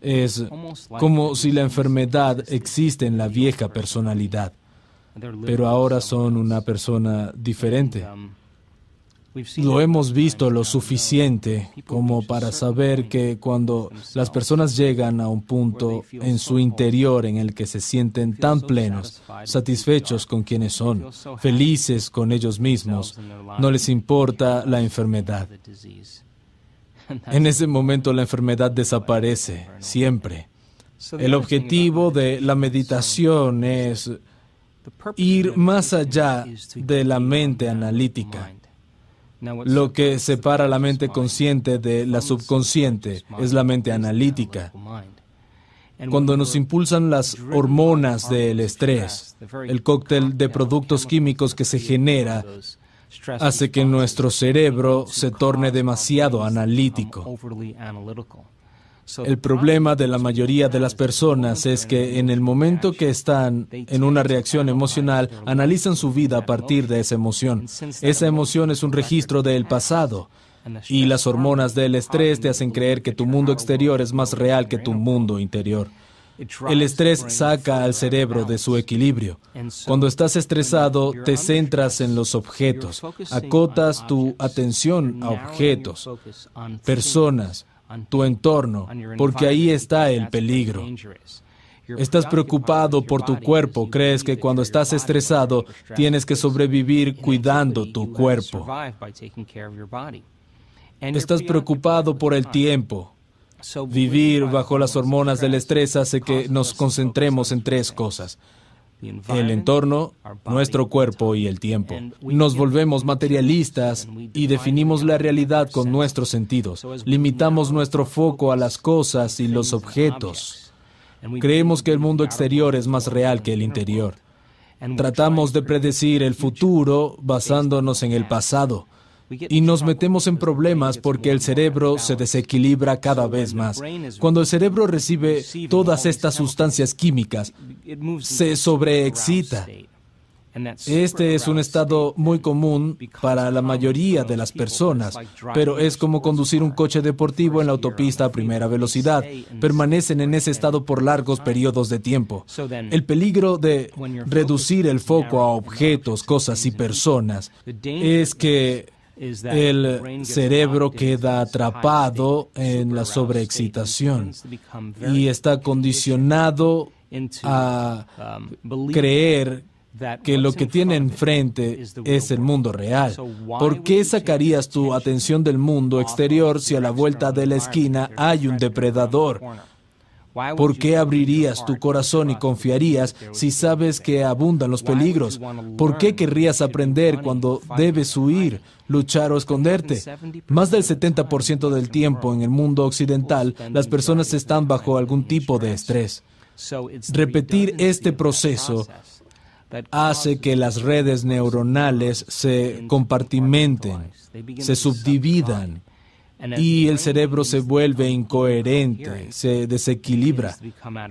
Es como si la enfermedad existe en la vieja personalidad, pero ahora son una persona diferente. Lo hemos visto lo suficiente como para saber que cuando las personas llegan a un punto en su interior en el que se sienten tan plenos, satisfechos con quienes son, felices con ellos mismos, no les importa la enfermedad. En ese momento la enfermedad desaparece, siempre. El objetivo de la meditación es ir más allá de la mente analítica. Lo que separa la mente consciente de la subconsciente es la mente analítica. Cuando nos impulsan las hormonas del estrés, el cóctel de productos químicos que se genera hace que nuestro cerebro se torne demasiado analítico. El problema de la mayoría de las personas es que en el momento que están en una reacción emocional, analizan su vida a partir de esa emoción. Esa emoción es un registro del pasado y las hormonas del estrés te hacen creer que tu mundo exterior es más real que tu mundo interior. El estrés saca al cerebro de su equilibrio. Cuando estás estresado, te centras en los objetos, acotas tu atención a objetos, personas, tu entorno, porque ahí está el peligro. Estás preocupado por tu cuerpo, crees que cuando estás estresado tienes que sobrevivir cuidando tu cuerpo. Estás preocupado por el tiempo. Vivir bajo las hormonas del estrés hace que nos concentremos en tres cosas: el entorno, nuestro cuerpo y el tiempo. Nos volvemos materialistas y definimos la realidad con nuestros sentidos. Limitamos nuestro foco a las cosas y los objetos. Creemos que el mundo exterior es más real que el interior. Tratamos de predecir el futuro basándonos en el pasado. Y nos metemos en problemas porque el cerebro se desequilibra cada vez más. Cuando el cerebro recibe todas estas sustancias químicas, se sobreexcita. Este es un estado muy común para la mayoría de las personas, pero es como conducir un coche deportivo en la autopista a primera velocidad. Permanecen en ese estado por largos periodos de tiempo. El peligro de reducir el foco a objetos, cosas y personas es que el cerebro queda atrapado en la sobreexcitación y está condicionado a creer que lo que tiene enfrente es el mundo real. ¿Por qué sacarías tu atención del mundo exterior si a la vuelta de la esquina hay un depredador? ¿Por qué abrirías tu corazón y confiarías si sabes que abundan los peligros? ¿Por qué querrías aprender cuando debes huir, luchar o esconderte? Más del 70% del tiempo en el mundo occidental, las personas están bajo algún tipo de estrés. Repetir este proceso hace que las redes neuronales se compartimenten, se subdividan y el cerebro se vuelve incoherente, se desequilibra.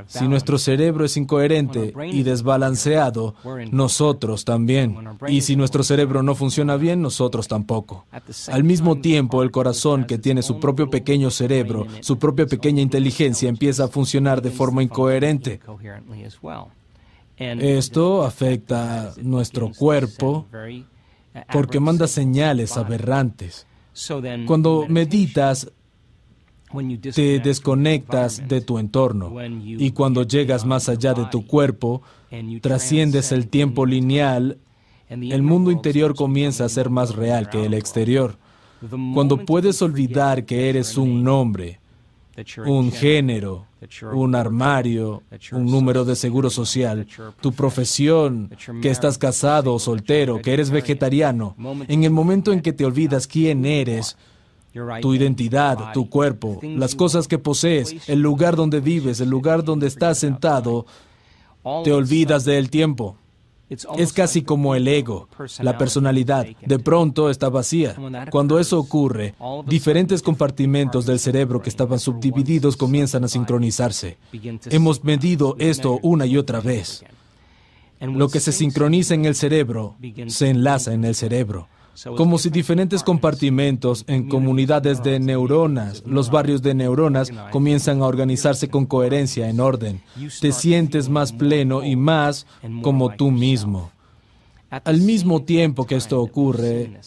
Si nuestro cerebro es incoherente y desbalanceado, nosotros también. Y si nuestro cerebro no funciona bien, nosotros tampoco. Al mismo tiempo, el corazón, que tiene su propio pequeño cerebro, su propia pequeña inteligencia, empieza a funcionar de forma incoherente. Esto afecta nuestro cuerpo porque manda señales aberrantes. Cuando meditas, te desconectas de tu entorno, y cuando llegas más allá de tu cuerpo, trasciendes el tiempo lineal, el mundo interior comienza a ser más real que el exterior. Cuando puedes olvidar que eres un nombre, un género, un armario, un número de seguro social, tu profesión, que estás casado o soltero, que eres vegetariano, en el momento en que te olvidas quién eres, tu identidad, tu cuerpo, las cosas que posees, el lugar donde vives, el lugar donde estás sentado, te olvidas del tiempo. Es casi como el ego, la personalidad. De pronto está vacía. Cuando eso ocurre, diferentes compartimentos del cerebro que estaban subdivididos comienzan a sincronizarse. Hemos medido esto una y otra vez. Lo que se sincroniza en el cerebro se enlaza en el cerebro. Como si diferentes compartimentos en comunidades de neuronas, los barrios de neuronas, comienzan a organizarse con coherencia, en orden. Te sientes más pleno y más como tú mismo. Al mismo tiempo que esto ocurre,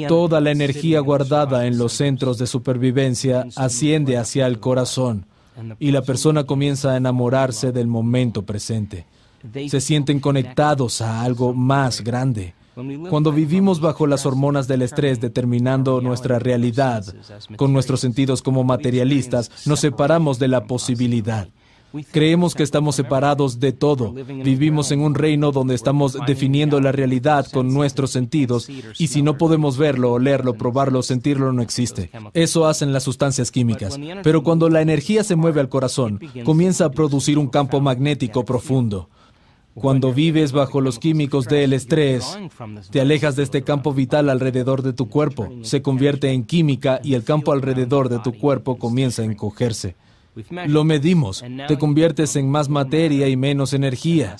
toda la energía guardada en los centros de supervivencia asciende hacia el corazón, y la persona comienza a enamorarse del momento presente. Se sienten conectados a algo más grande. Cuando vivimos bajo las hormonas del estrés determinando nuestra realidad, con nuestros sentidos como materialistas, nos separamos de la posibilidad. Creemos que estamos separados de todo. Vivimos en un reino donde estamos definiendo la realidad con nuestros sentidos, y si no podemos verlo, olerlo, probarlo, sentirlo, no existe. Eso hacen las sustancias químicas. Pero cuando la energía se mueve al corazón, comienza a producir un campo magnético profundo. Cuando vives bajo los químicos del estrés, te alejas de este campo vital alrededor de tu cuerpo. Se convierte en química y el campo alrededor de tu cuerpo comienza a encogerse. Lo medimos. Te conviertes en más materia y menos energía,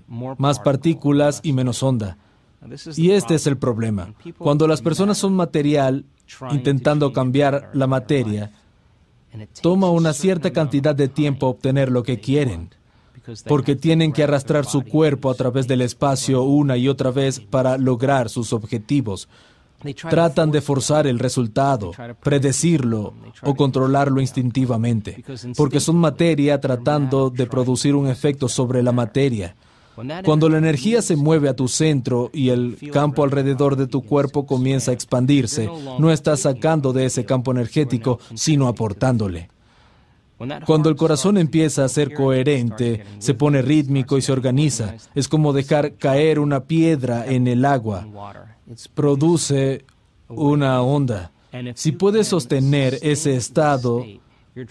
más partículas y menos onda. Y este es el problema. Cuando las personas son material, intentando cambiar la materia, toma una cierta cantidad de tiempo obtener lo que quieren, porque tienen que arrastrar su cuerpo a través del espacio una y otra vez para lograr sus objetivos. Tratan de forzar el resultado, predecirlo o controlarlo instintivamente, porque son materia tratando de producir un efecto sobre la materia. Cuando la energía se mueve a tu centro y el campo alrededor de tu cuerpo comienza a expandirse, no estás sacando de ese campo energético, sino aportándole. Cuando el corazón empieza a ser coherente, se pone rítmico y se organiza. Es como dejar caer una piedra en el agua. Produce una onda. Si puedes sostener ese estado,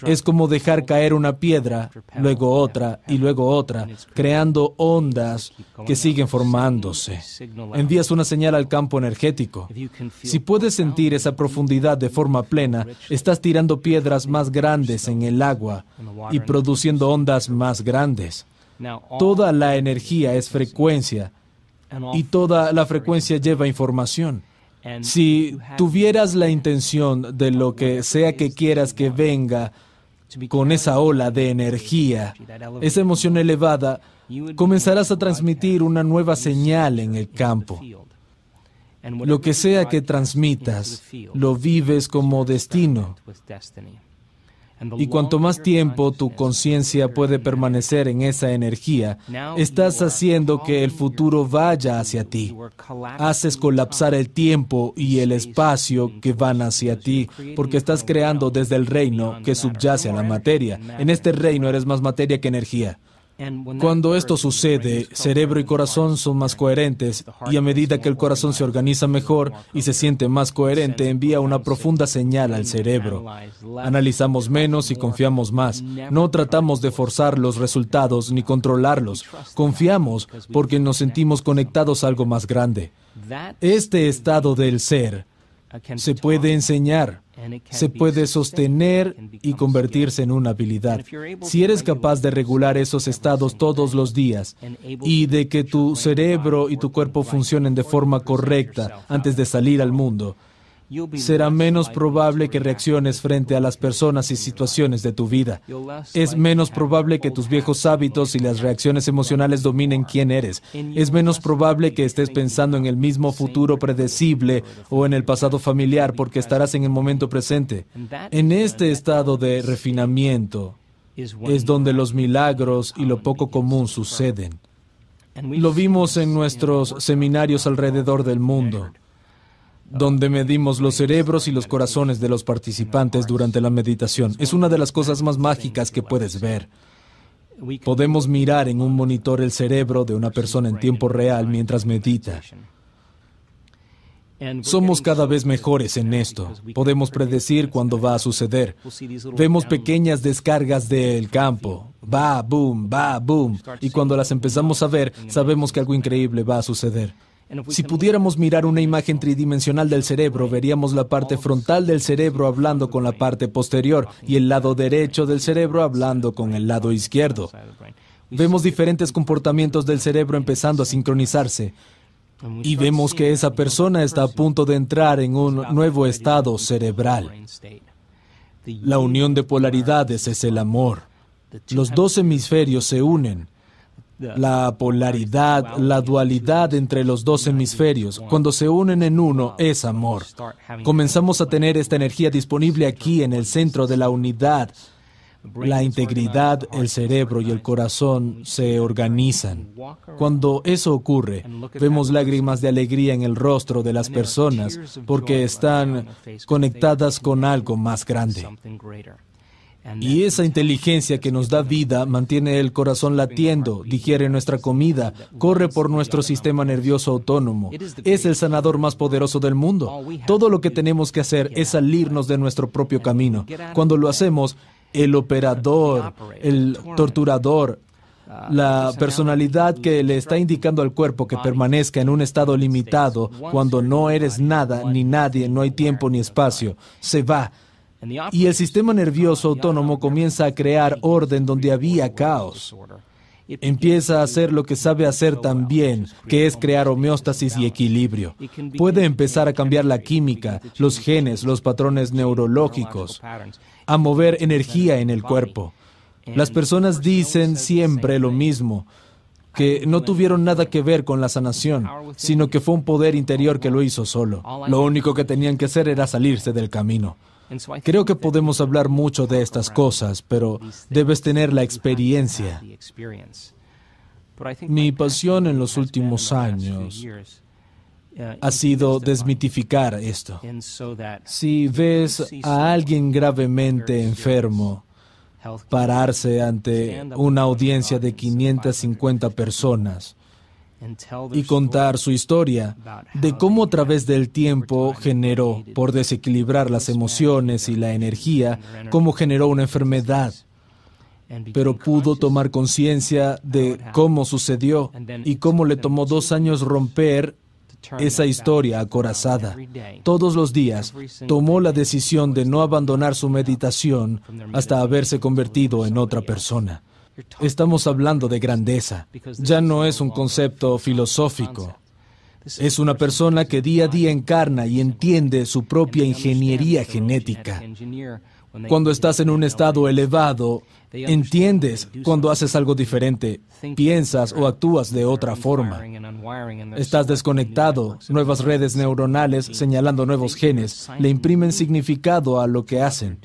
es como dejar caer una piedra, luego otra y luego otra, creando ondas que siguen formándose. Envías una señal al campo energético. Si puedes sentir esa profundidad de forma plena, estás tirando piedras más grandes en el agua y produciendo ondas más grandes. Toda la energía es frecuencia y toda la frecuencia lleva información. Si tuvieras la intención de lo que sea que quieras que venga con esa ola de energía, esa emoción elevada, comenzarás a transmitir una nueva señal en el campo. Lo que sea que transmitas, lo vives como destino. Y cuanto más tiempo tu conciencia puede permanecer en esa energía, estás haciendo que el futuro vaya hacia ti. Haces colapsar el tiempo y el espacio que van hacia ti, porque estás creando desde el reino que subyace a la materia. En este reino eres más materia que energía. Cuando esto sucede, cerebro y corazón son más coherentes, y a medida que el corazón se organiza mejor y se siente más coherente, envía una profunda señal al cerebro. Analizamos menos y confiamos más. No tratamos de forzar los resultados ni controlarlos. Confiamos porque nos sentimos conectados a algo más grande. Este estado del ser se puede enseñar, se puede sostener y convertirse en una habilidad. Si eres capaz de regular esos estados todos los días y de que tu cerebro y tu cuerpo funcionen de forma correcta antes de salir al mundo, será menos probable que reacciones frente a las personas y situaciones de tu vida. Es menos probable que tus viejos hábitos y las reacciones emocionales dominen quién eres. Es menos probable que estés pensando en el mismo futuro predecible o en el pasado familiar porque estarás en el momento presente. En este estado de refinamiento es donde los milagros y lo poco común suceden. Lo vimos en nuestros seminarios alrededor del mundo, donde medimos los cerebros y los corazones de los participantes durante la meditación. Es una de las cosas más mágicas que puedes ver. Podemos mirar en un monitor el cerebro de una persona en tiempo real mientras medita. Somos cada vez mejores en esto. Podemos predecir cuándo va a suceder. Vemos pequeñas descargas del campo. Va, boom, va, boom. Y cuando las empezamos a ver, sabemos que algo increíble va a suceder. Si pudiéramos mirar una imagen tridimensional del cerebro, veríamos la parte frontal del cerebro hablando con la parte posterior y el lado derecho del cerebro hablando con el lado izquierdo. Vemos diferentes comportamientos del cerebro empezando a sincronizarse y vemos que esa persona está a punto de entrar en un nuevo estado cerebral. La unión de polaridades es el amor. Los dos hemisferios se unen. La polaridad, la dualidad entre los dos hemisferios, cuando se unen en uno, es amor. Comenzamos a tener esta energía disponible aquí en el centro de la unidad. La integridad, el cerebro y el corazón se organizan. Cuando eso ocurre, vemos lágrimas de alegría en el rostro de las personas porque están conectadas con algo más grande. Y esa inteligencia que nos da vida mantiene el corazón latiendo, digiere nuestra comida, corre por nuestro sistema nervioso autónomo. Es el sanador más poderoso del mundo. Todo lo que tenemos que hacer es salirnos de nuestro propio camino. Cuando lo hacemos, el operador, el torturador, la personalidad que le está indicando al cuerpo que permanezca en un estado limitado, cuando no eres nada ni nadie, no hay tiempo ni espacio, se va. Y el sistema nervioso autónomo comienza a crear orden donde había caos. Empieza a hacer lo que sabe hacer tan bien, que es crear homeostasis y equilibrio. Puede empezar a cambiar la química, los genes, los patrones neurológicos, a mover energía en el cuerpo. Las personas dicen siempre lo mismo, que no tuvieron nada que ver con la sanación, sino que fue un poder interior que lo hizo solo. Lo único que tenían que hacer era salirse del camino. Creo que podemos hablar mucho de estas cosas, pero debes tener la experiencia. Mi pasión en los últimos años ha sido desmitificar esto. Si ves a alguien gravemente enfermo pararse ante una audiencia de 550 personas y contar su historia de cómo a través del tiempo generó, por desequilibrar las emociones y la energía, cómo generó una enfermedad, pero pudo tomar conciencia de cómo sucedió y cómo le tomó 2 años romper esa historia acorazada. Todos los días tomó la decisión de no abandonar su meditación hasta haberse convertido en otra persona. Estamos hablando de grandeza. Ya no es un concepto filosófico. Es una persona que día a día encarna y entiende su propia ingeniería genética. Cuando estás en un estado elevado, entiendes cuando haces algo diferente, piensas o actúas de otra forma. Estás desconectado, nuevas redes neuronales señalando nuevos genes, le imprimen significado a lo que hacen.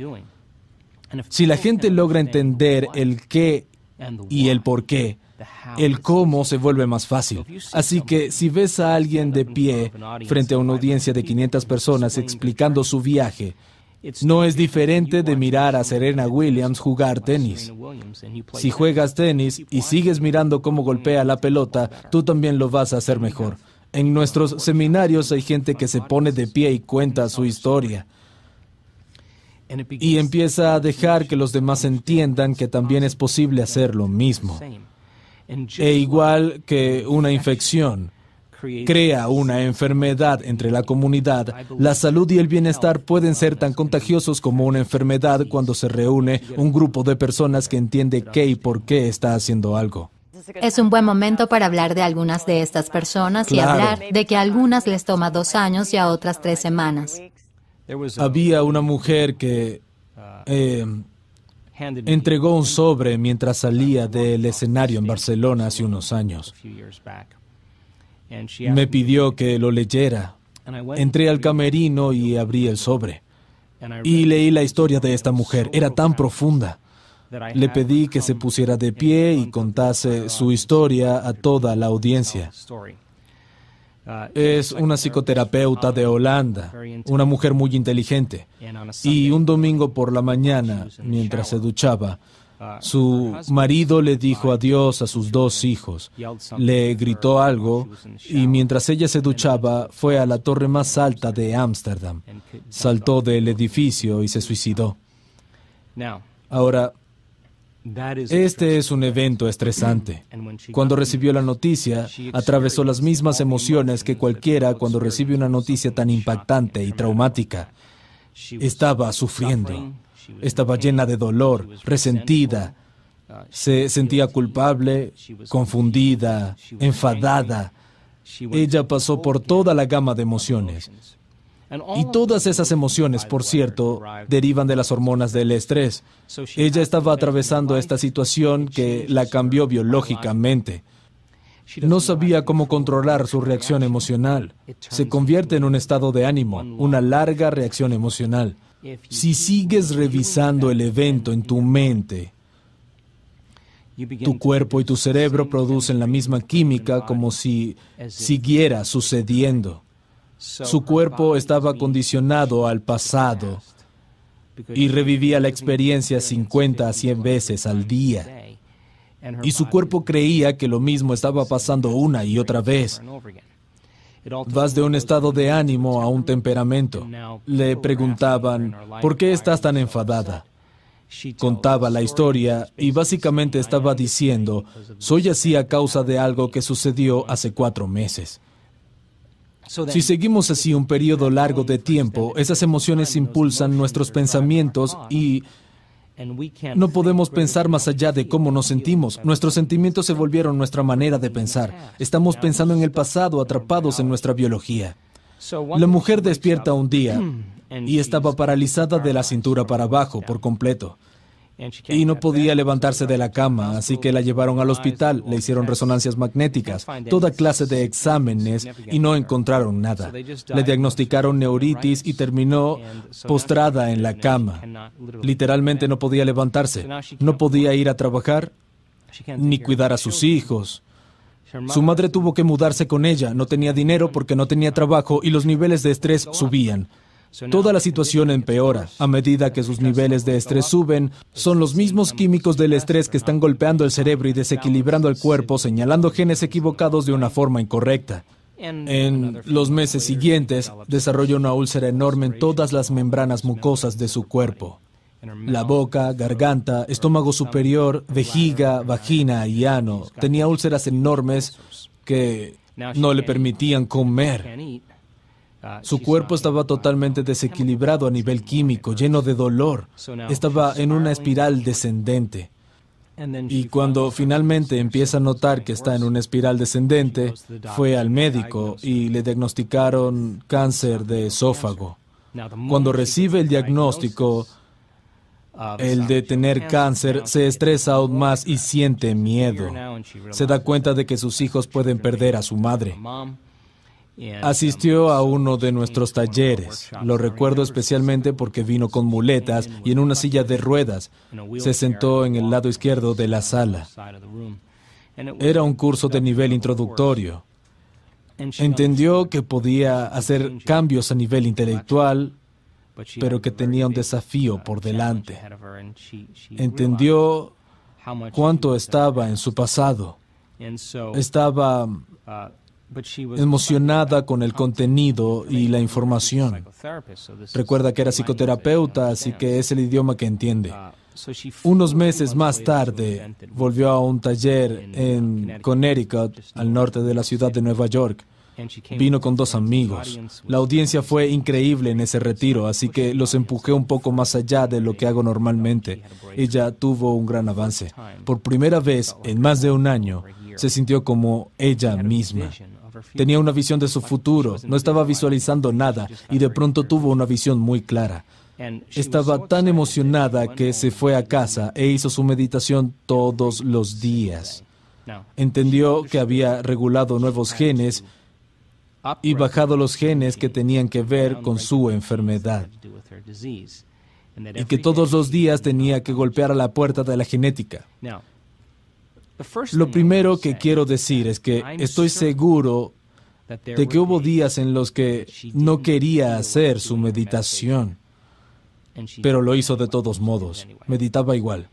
Si la gente logra entender el qué y el por qué, el cómo se vuelve más fácil. Así que si ves a alguien de pie frente a una audiencia de 500 personas explicando su viaje, no es diferente de mirar a Serena Williams jugar tenis. Si juegas tenis y sigues mirando cómo golpea la pelota, tú también lo vas a hacer mejor. En nuestros seminarios hay gente que se pone de pie y cuenta su historia. Y empieza a dejar que los demás entiendan que también es posible hacer lo mismo. E igual que una infección, crea una enfermedad entre la comunidad, la salud y el bienestar pueden ser tan contagiosos como una enfermedad cuando se reúne un grupo de personas que entiende qué y por qué está haciendo algo. Es un buen momento para hablar de algunas de estas personas y hablar de que a algunas les toma 2 años y a otras 3 semanas. Había una mujer que entregó un sobre mientras salía del escenario en Barcelona hace unos años. Me pidió que lo leyera. Entré al camerino y abrí el sobre. Y leí la historia de esta mujer. Era tan profunda. Le pedí que se pusiera de pie y contase su historia a toda la audiencia. Es una psicoterapeuta de Holanda, una mujer muy inteligente. Y un domingo por la mañana, mientras se duchaba, su marido le dijo adiós a sus 2 hijos. Le gritó algo y mientras ella se duchaba, fue a la torre más alta de Ámsterdam. Saltó del edificio y se suicidó. Ahora, este es un evento estresante. Cuando recibió la noticia, atravesó las mismas emociones que cualquiera cuando recibe una noticia tan impactante y traumática. Estaba sufriendo, estaba llena de dolor, resentida, se sentía culpable, confundida, enfadada. Ella pasó por toda la gama de emociones. Y todas esas emociones, por cierto, derivan de las hormonas del estrés. Ella estaba atravesando esta situación que la cambió biológicamente. No sabía cómo controlar su reacción emocional. Se convierte en un estado de ánimo, una larga reacción emocional. Si sigues revisando el evento en tu mente, tu cuerpo y tu cerebro producen la misma química como si siguiera sucediendo. Su cuerpo estaba condicionado al pasado y revivía la experiencia 50 a 100 veces al día. Y su cuerpo creía que lo mismo estaba pasando una y otra vez. Vas de un estado de ánimo a un temperamento. Le preguntaban, ¿por qué estás tan enfadada? Contaba la historia y básicamente estaba diciendo, soy así a causa de algo que sucedió hace 4 meses. Si seguimos así un periodo largo de tiempo, esas emociones impulsan nuestros pensamientos y no podemos pensar más allá de cómo nos sentimos. Nuestros sentimientos se volvieron nuestra manera de pensar. Estamos pensando en el pasado, atrapados en nuestra biología. La mujer despierta un día y estaba paralizada de la cintura para abajo por completo. Y no podía levantarse de la cama, así que la llevaron al hospital, le hicieron resonancias magnéticas, toda clase de exámenes y no encontraron nada. Le diagnosticaron neuritis y terminó postrada en la cama. Literalmente no podía levantarse, no podía ir a trabajar ni cuidar a sus hijos. Su madre tuvo que mudarse con ella, no tenía dinero porque no tenía trabajo y los niveles de estrés subían. Toda la situación empeora. A medida que sus niveles de estrés suben, son los mismos químicos del estrés que están golpeando el cerebro y desequilibrando el cuerpo, señalando genes equivocados de una forma incorrecta. En los meses siguientes, desarrolló una úlcera enorme en todas las membranas mucosas de su cuerpo. La boca, garganta, estómago superior, vejiga, vagina y ano. Tenía úlceras enormes que no le permitían comer. Su cuerpo estaba totalmente desequilibrado a nivel químico, lleno de dolor. Estaba en una espiral descendente. Y cuando finalmente empieza a notar que está en una espiral descendente, fue al médico y le diagnosticaron cáncer de esófago. Cuando recibe el diagnóstico, el de tener cáncer, se estresa aún más y siente miedo. Se da cuenta de que sus hijos pueden perder a su madre. Asistió a uno de nuestros talleres. Lo recuerdo especialmente porque vino con muletas y en una silla de ruedas. Se sentó en el lado izquierdo de la sala. Era un curso de nivel introductorio. Entendió que podía hacer cambios a nivel intelectual, pero que tenía un desafío por delante. Entendió cuánto estaba en su pasado. Estaba emocionada con el contenido y la información. Recuerda que era psicoterapeuta, así que es el idioma que entiende. Unos meses más tarde, volvió a un taller en Connecticut, al norte de la ciudad de Nueva York. Vino con 2 amigos. La audiencia fue increíble en ese retiro, así que los empujé un poco más allá de lo que hago normalmente. Ella tuvo un gran avance. Por primera vez en más de un año, se sintió como ella misma. Tenía una visión de su futuro, no estaba visualizando nada y de pronto tuvo una visión muy clara. Estaba tan emocionada que se fue a casa e hizo su meditación todos los días. Entendió que había regulado nuevos genes y bajado los genes que tenían que ver con su enfermedad. Y que todos los días tenía que golpear a la puerta de la genética. Lo primero que quiero decir es que estoy seguro de que hubo días en los que no quería hacer su meditación, pero lo hizo de todos modos. Meditaba igual.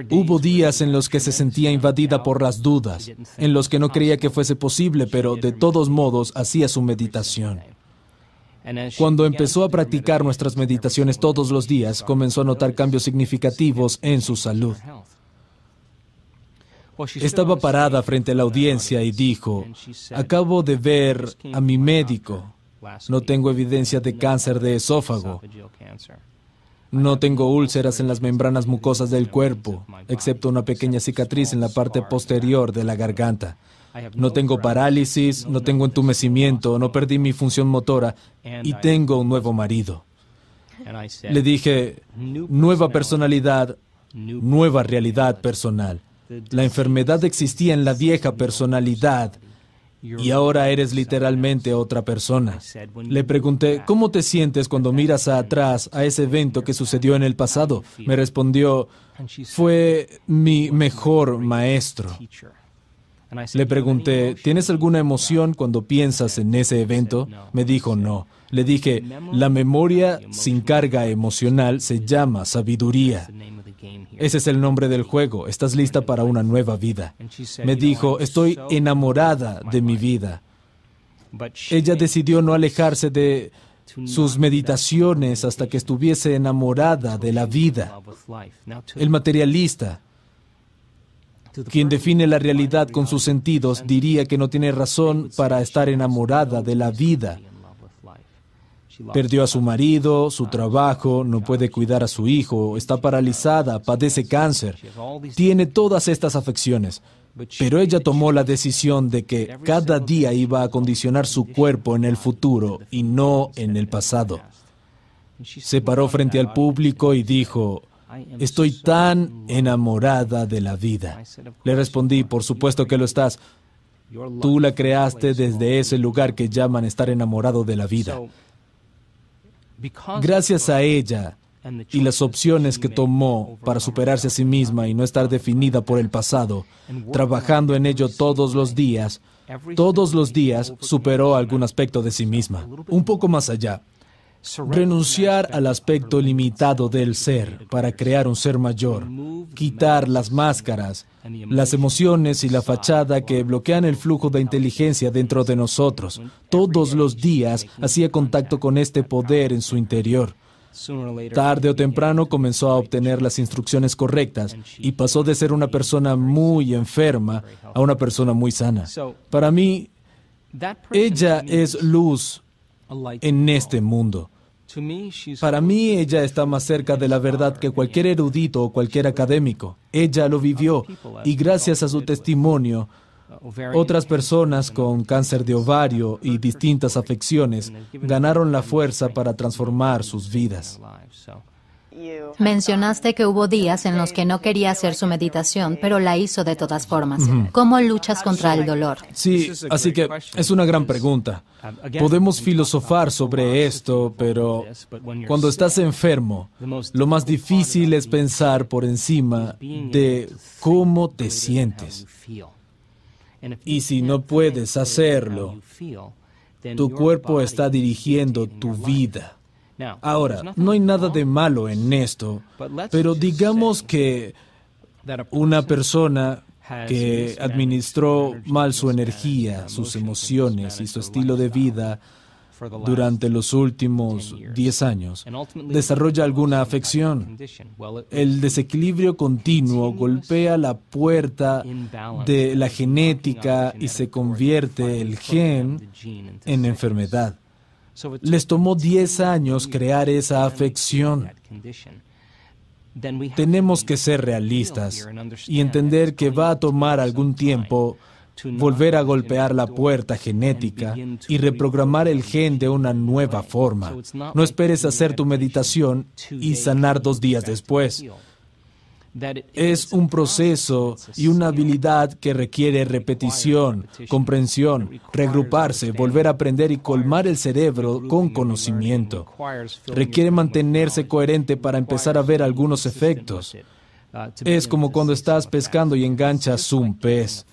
Hubo días en los que se sentía invadida por las dudas, en los que no creía que fuese posible, pero de todos modos hacía su meditación. Cuando empezó a practicar nuestras meditaciones todos los días, comenzó a notar cambios significativos en su salud. Estaba parada frente a la audiencia y dijo, acabo de ver a mi médico. No tengo evidencia de cáncer de esófago. No tengo úlceras en las membranas mucosas del cuerpo, excepto una pequeña cicatriz en la parte posterior de la garganta. No tengo parálisis, no tengo entumecimiento, no perdí mi función motora y tengo un nuevo marido. Le dije, nueva personalidad, nueva realidad personal. La enfermedad existía en la vieja personalidad y ahora eres literalmente otra persona. Le pregunté, ¿cómo te sientes cuando miras atrás a ese evento que sucedió en el pasado? Me respondió, fue mi mejor maestro. Le pregunté, ¿tienes alguna emoción cuando piensas en ese evento? Me dijo, no. Le dije, la memoria sin carga emocional se llama sabiduría. Ese es el nombre del juego. Estás lista para una nueva vida. Me dijo, estoy enamorada de mi vida. Ella decidió no alejarse de sus meditaciones hasta que estuviese enamorada de la vida. El materialista, quien define la realidad con sus sentidos, diría que no tiene razón para estar enamorada de la vida. Perdió a su marido, su trabajo, no puede cuidar a su hijo, está paralizada, padece cáncer, tiene todas estas afecciones. Pero ella tomó la decisión de que cada día iba a condicionar su cuerpo en el futuro y no en el pasado. Se paró frente al público y dijo, estoy tan enamorada de la vida. Le respondí, por supuesto que lo estás. Tú la creaste desde ese lugar que llaman estar enamorado de la vida. Gracias a ella y las opciones que tomó para superarse a sí misma y no estar definida por el pasado, trabajando en ello todos los días superó algún aspecto de sí misma. Un poco más allá, renunciar al aspecto limitado del ser para crear un ser mayor, quitar las máscaras, las emociones y la fachada que bloquean el flujo de inteligencia dentro de nosotros. Todos los días hacía contacto con este poder en su interior. Tarde o temprano comenzó a obtener las instrucciones correctas y pasó de ser una persona muy enferma a una persona muy sana. Para mí, ella es luz en este mundo. Para mí, ella está más cerca de la verdad que cualquier erudito o cualquier académico. Ella lo vivió y gracias a su testimonio, otras personas con cáncer de ovario y distintas afecciones ganaron la fuerza para transformar sus vidas. Mencionaste que hubo días en los que no quería hacer su meditación, pero la hizo de todas formas. ¿Cómo luchas contra el dolor? Sí, así que es una gran pregunta. Podemos filosofar sobre esto, pero cuando estás enfermo, lo más difícil es pensar por encima de cómo te sientes. Y si no puedes hacerlo, tu cuerpo está dirigiendo tu vida. Ahora, no hay nada de malo en esto, pero digamos que una persona que administró mal su energía, sus emociones y su estilo de vida durante los últimos 10 años, desarrolla alguna afección. El desequilibrio continuo golpea la puerta de la genética y se convierte el gen en enfermedad. Les tomó 10 años crear esa afección. Tenemos que ser realistas y entender que va a tomar algún tiempo volver a golpear la puerta genética y reprogramar el gen de una nueva forma. No esperes hacer tu meditación y sanar 2 días después. Es un proceso y una habilidad que requiere repetición, comprensión, reagruparse, volver a aprender y colmar el cerebro con conocimiento. Requiere mantenerse coherente para empezar a ver algunos efectos. Es como cuando estás pescando y enganchas un pez.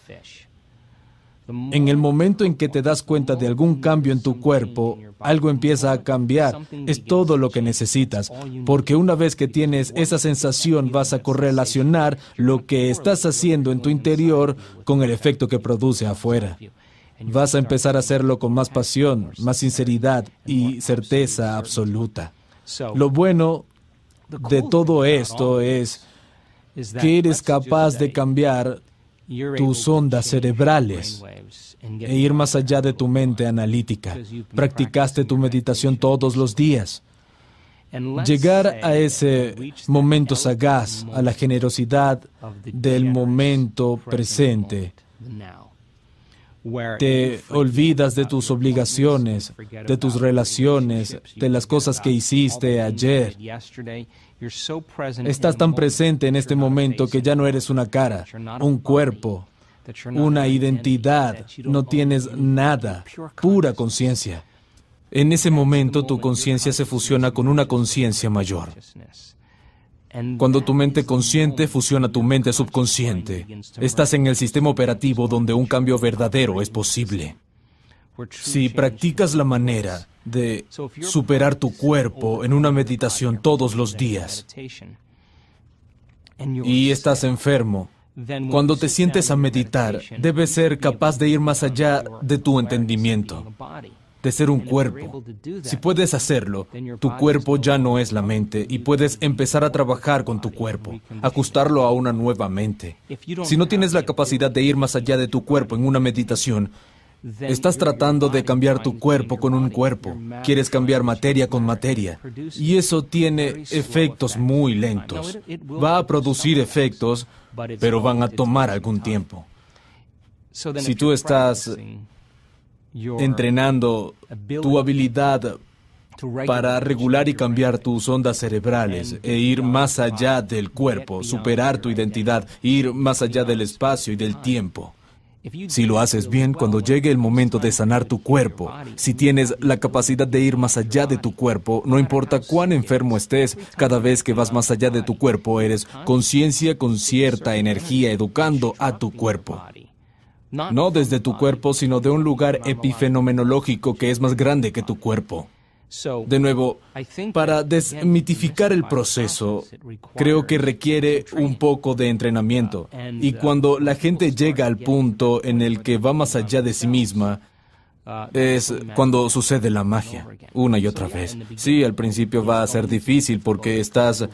En el momento en que te das cuenta de algún cambio en tu cuerpo, algo empieza a cambiar. Es todo lo que necesitas, porque una vez que tienes esa sensación vas a correlacionar lo que estás haciendo en tu interior con el efecto que produce afuera. Vas a empezar a hacerlo con más pasión, más sinceridad y certeza absoluta. Lo bueno de todo esto es que eres capaz de cambiar tus ondas cerebrales e ir más allá de tu mente analítica. Practicaste tu meditación todos los días. Llegar a ese momento sagaz, a la generosidad del momento presente. Te olvidas de tus obligaciones, de tus relaciones, de las cosas que hiciste ayer. Estás tan presente en este momento que ya no eres una cara, un cuerpo, una identidad, no tienes nada, pura conciencia. En ese momento tu conciencia se fusiona con una conciencia mayor. Cuando tu mente consciente fusiona tu mente subconsciente, estás en el sistema operativo donde un cambio verdadero es posible. Si practicas la manera de superar tu cuerpo en una meditación todos los días y estás enfermo, cuando te sientes a meditar, debes ser capaz de ir más allá de tu entendimiento, de ser un cuerpo. Si puedes hacerlo, tu cuerpo ya no es la mente y puedes empezar a trabajar con tu cuerpo, ajustarlo a una nueva mente. Si no tienes la capacidad de ir más allá de tu cuerpo en una meditación, estás tratando de cambiar tu cuerpo con un cuerpo. Quieres cambiar materia con materia. Y eso tiene efectos muy lentos. Va a producir efectos, pero van a tomar algún tiempo. Si tú estás entrenando tu habilidad para regular y cambiar tus ondas cerebrales e ir más allá del cuerpo, superar tu identidad, ir más allá del espacio y del tiempo. Si lo haces bien, cuando llegue el momento de sanar tu cuerpo, si tienes la capacidad de ir más allá de tu cuerpo, no importa cuán enfermo estés, cada vez que vas más allá de tu cuerpo, eres conciencia con cierta energía educando a tu cuerpo. No desde tu cuerpo, sino de un lugar epifenomenológico que es más grande que tu cuerpo. De nuevo, para desmitificar el proceso, creo que requiere un poco de entrenamiento. Y cuando la gente llega al punto en el que va más allá de sí misma, es cuando sucede la magia, una y otra vez. Sí, al principio va a ser difícil porque estás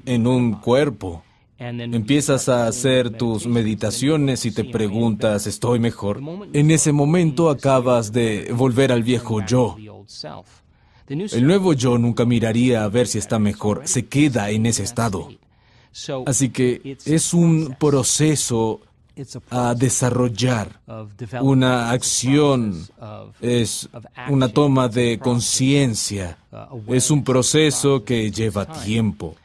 en un cuerpo. Empiezas a hacer tus meditaciones y te preguntas, ¿estoy mejor? En ese momento acabas de volver al viejo yo. El nuevo yo nunca miraría a ver si está mejor, se queda en ese estado. Así que es un proceso a desarrollar, una acción, es una toma de conciencia, es un proceso que lleva tiempo.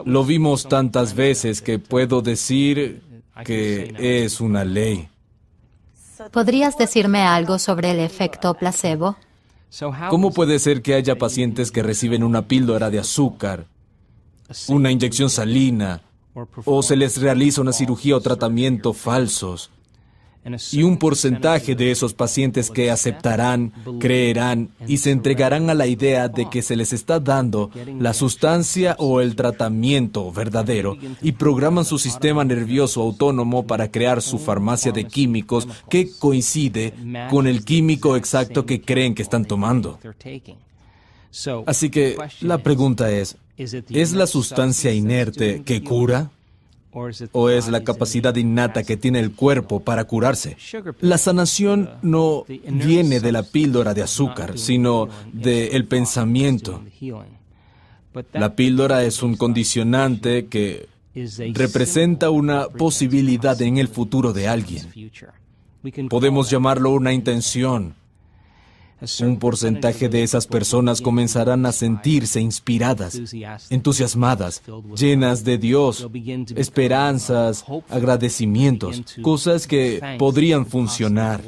Lo vimos tantas veces que puedo decir que es una ley. ¿Podrías decirme algo sobre el efecto placebo? ¿Cómo puede ser que haya pacientes que reciben una píldora de azúcar, una inyección salina, o se les realiza una cirugía o tratamiento falsos, Y un porcentaje de esos pacientes que aceptarán, creerán y se entregarán a la idea de que se les está dando la sustancia o el tratamiento verdadero y programan su sistema nervioso autónomo para crear su farmacia de químicos que coincide con el químico exacto que creen que están tomando. Así que la pregunta ¿es la sustancia inerte que cura? ¿O es la capacidad innata que tiene el cuerpo para curarse? La sanación no viene de la píldora de azúcar, sino del pensamiento. La píldora es un condicionante que representa una posibilidad en el futuro de alguien. Podemos llamarlo una intención. Un porcentaje de esas personas comenzarán a sentirse inspiradas, entusiasmadas, llenas de Dios, esperanzas, agradecimientos, cosas que podrían funcionar.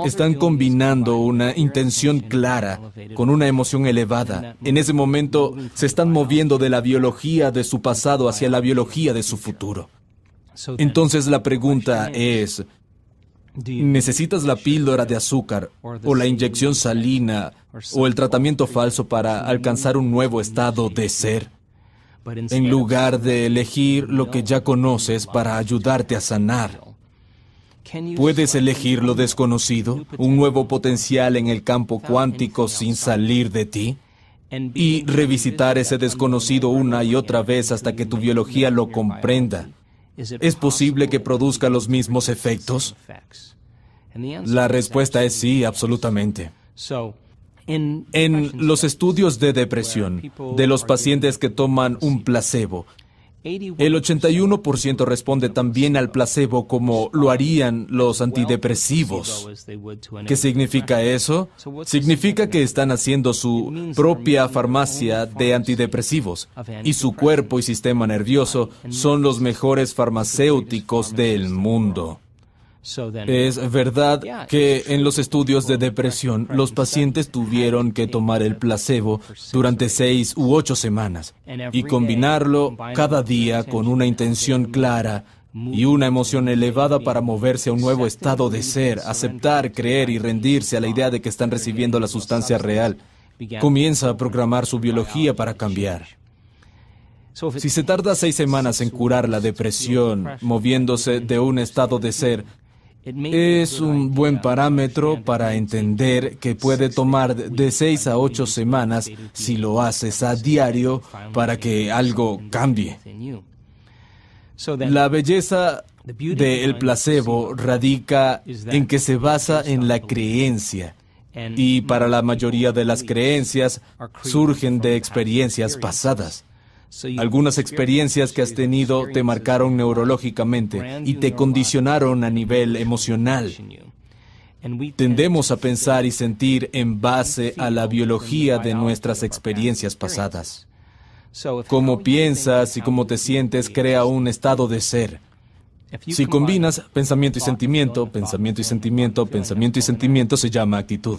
Están combinando una intención clara con una emoción elevada. En ese momento se están moviendo de la biología de su pasado hacia la biología de su futuro. Entonces la pregunta es: ¿necesitas la píldora de azúcar o la inyección salina o el tratamiento falso para alcanzar un nuevo estado de ser, en lugar de elegir lo que ya conoces para ayudarte a sanar? ¿Puedes elegir lo desconocido, un nuevo potencial en el campo cuántico sin salir de ti? Y revisitar ese desconocido una y otra vez hasta que tu biología lo comprenda. ¿Es posible que produzca los mismos efectos? La respuesta es sí, absolutamente. En los estudios de depresión de los pacientes que toman un placebo, el 81% responde tan bien al placebo como lo harían los antidepresivos. ¿Qué significa eso? Significa que están haciendo su propia farmacia de antidepresivos y su cuerpo y sistema nervioso son los mejores farmacéuticos del mundo. Es verdad que en los estudios de depresión los pacientes tuvieron que tomar el placebo durante 6 u 8 semanas y combinarlo cada día con una intención clara y una emoción elevada para moverse a un nuevo estado de ser, aceptar, creer y rendirse a la idea de que están recibiendo la sustancia real. Comienza a programar su biología para cambiar. Si se tarda 6 semanas en curar la depresión, moviéndose de un estado de ser, es un buen parámetro para entender que puede tomar de 6 a 8 semanas si lo haces a diario para que algo cambie. La belleza del placebo radica en que se basa en la creencia. Y para la mayoría de las creencias surgen de experiencias pasadas. Algunas experiencias que has tenido te marcaron neurológicamente y te condicionaron a nivel emocional. Tendemos a pensar y sentir en base a la biología de nuestras experiencias pasadas. Cómo piensas y cómo te sientes crea un estado de ser. Si combinas pensamiento y sentimiento, pensamiento y sentimiento, pensamiento y sentimiento, se llama actitud.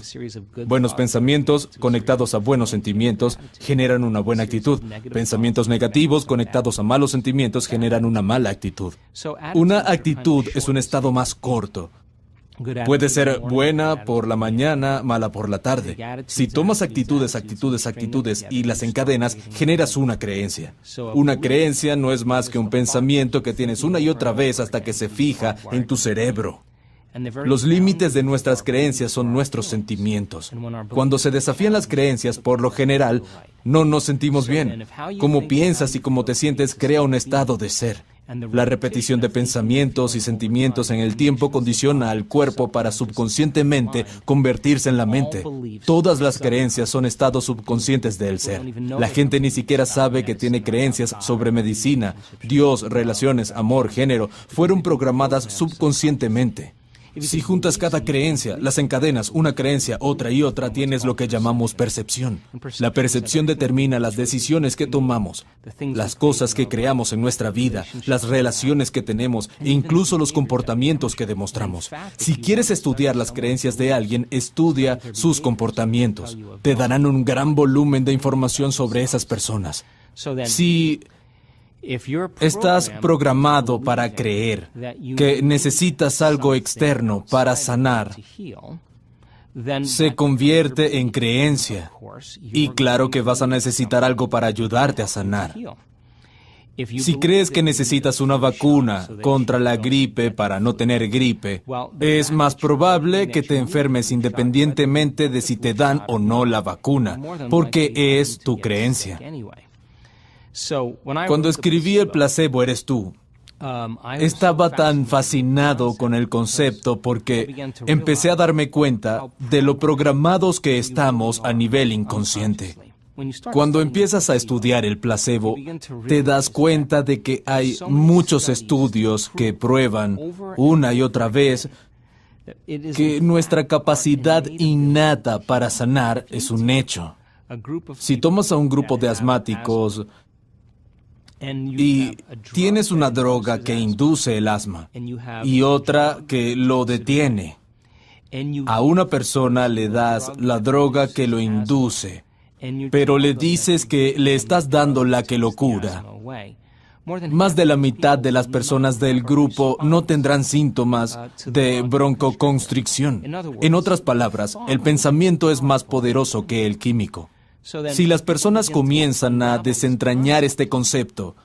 Buenos pensamientos conectados a buenos sentimientos generan una buena actitud. Pensamientos negativos conectados a malos sentimientos generan una mala actitud. Una actitud es un estado más corto. Puede ser buena por la mañana, mala por la tarde. Si tomas actitudes y las encadenas, generas una creencia. Una creencia no es más que un pensamiento que tienes una y otra vez hasta que se fija en tu cerebro. Los límites de nuestras creencias son nuestros sentimientos. Cuando se desafían las creencias, por lo general, no nos sentimos bien. Cómo piensas y cómo te sientes crea un estado de ser. La repetición de pensamientos y sentimientos en el tiempo condiciona al cuerpo para subconscientemente convertirse en la mente. Todas las creencias son estados subconscientes del ser. La gente ni siquiera sabe que tiene creencias sobre medicina, Dios, relaciones, amor, género. Fueron programadas subconscientemente. Si juntas cada creencia, las encadenas, una creencia, otra y otra, tienes lo que llamamos percepción. La percepción determina las decisiones que tomamos, las cosas que creamos en nuestra vida, las relaciones que tenemos e incluso los comportamientos que demostramos. Si quieres estudiar las creencias de alguien, estudia sus comportamientos. Te darán un gran volumen de información sobre esas personas. Si Estás programado para creer que necesitas algo externo para sanar. Se convierte en creencia. Y claro que vas a necesitar algo para ayudarte a sanar. Si crees que necesitas una vacuna contra la gripe para no tener gripe, es más probable que te enfermes independientemente de si te dan o no la vacuna, porque es tu creencia. Cuando escribí El placebo eres tú, estaba tan fascinado con el concepto porque empecé a darme cuenta de lo programados que estamos a nivel inconsciente. Cuando empiezas a estudiar el placebo, te das cuenta de que hay muchos estudios que prueban una y otra vez que nuestra capacidad innata para sanar es un hecho. Si tomas a un grupo de asmáticos y tienes una droga que induce el asma y otra que lo detiene, a una persona le das la droga que lo induce, pero le dices que le estás dando la que lo cura. Más de la mitad de las personas del grupo no tendrán síntomas de broncoconstricción. En otras palabras, el pensamiento es más poderoso que el químico. Si las personas comienzan a desentrañar este concepto,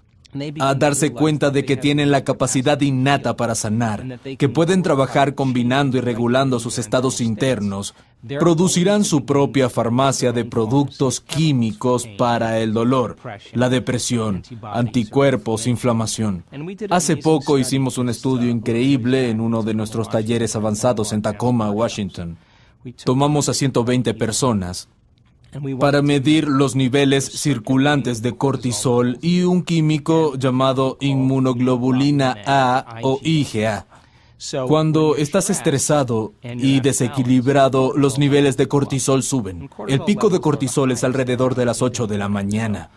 a darse cuenta de que tienen la capacidad innata para sanar, que pueden trabajar combinando y regulando sus estados internos, producirán su propia farmacia de productos químicos para el dolor, la depresión, anticuerpos, inflamación. Hace poco hicimos un estudio increíble en uno de nuestros talleres avanzados en Tacoma, Washington. Tomamos a 120 personas para medir los niveles circulantes de cortisol y un químico llamado inmunoglobulina A o IgA. Cuando estás estresado y desequilibrado, los niveles de cortisol suben. El pico de cortisol es alrededor de las 8 de la mañana.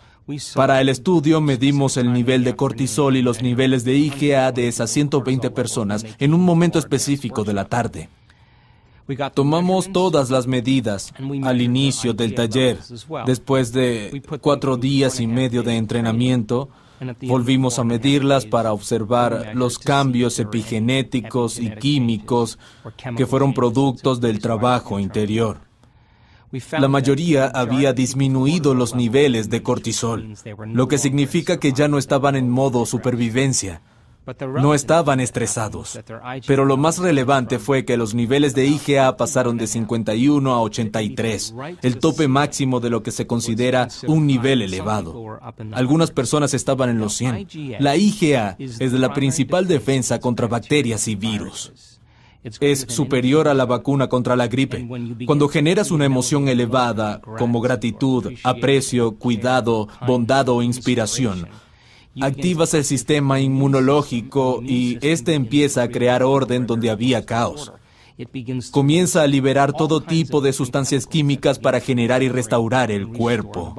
Para el estudio medimos el nivel de cortisol y los niveles de IgA de esas 120 personas en un momento específico de la tarde. Tomamos todas las medidas al inicio del taller. Después de 4 días y medio de entrenamiento, volvimos a medirlas para observar los cambios epigenéticos y químicos que fueron productos del trabajo interior. La mayoría había disminuido los niveles de cortisol, lo que significa que ya no estaban en modo supervivencia. No estaban estresados, pero lo más relevante fue que los niveles de IgA pasaron de 51 a 83, el tope máximo de lo que se considera un nivel elevado. Algunas personas estaban en los 100. La IgA es la principal defensa contra bacterias y virus. Es superior a la vacuna contra la gripe. Cuando generas una emoción elevada, como gratitud, aprecio, cuidado, bondad o inspiración, activas el sistema inmunológico y este empieza a crear orden donde había caos. Comienza a liberar todo tipo de sustancias químicas para generar y restaurar el cuerpo.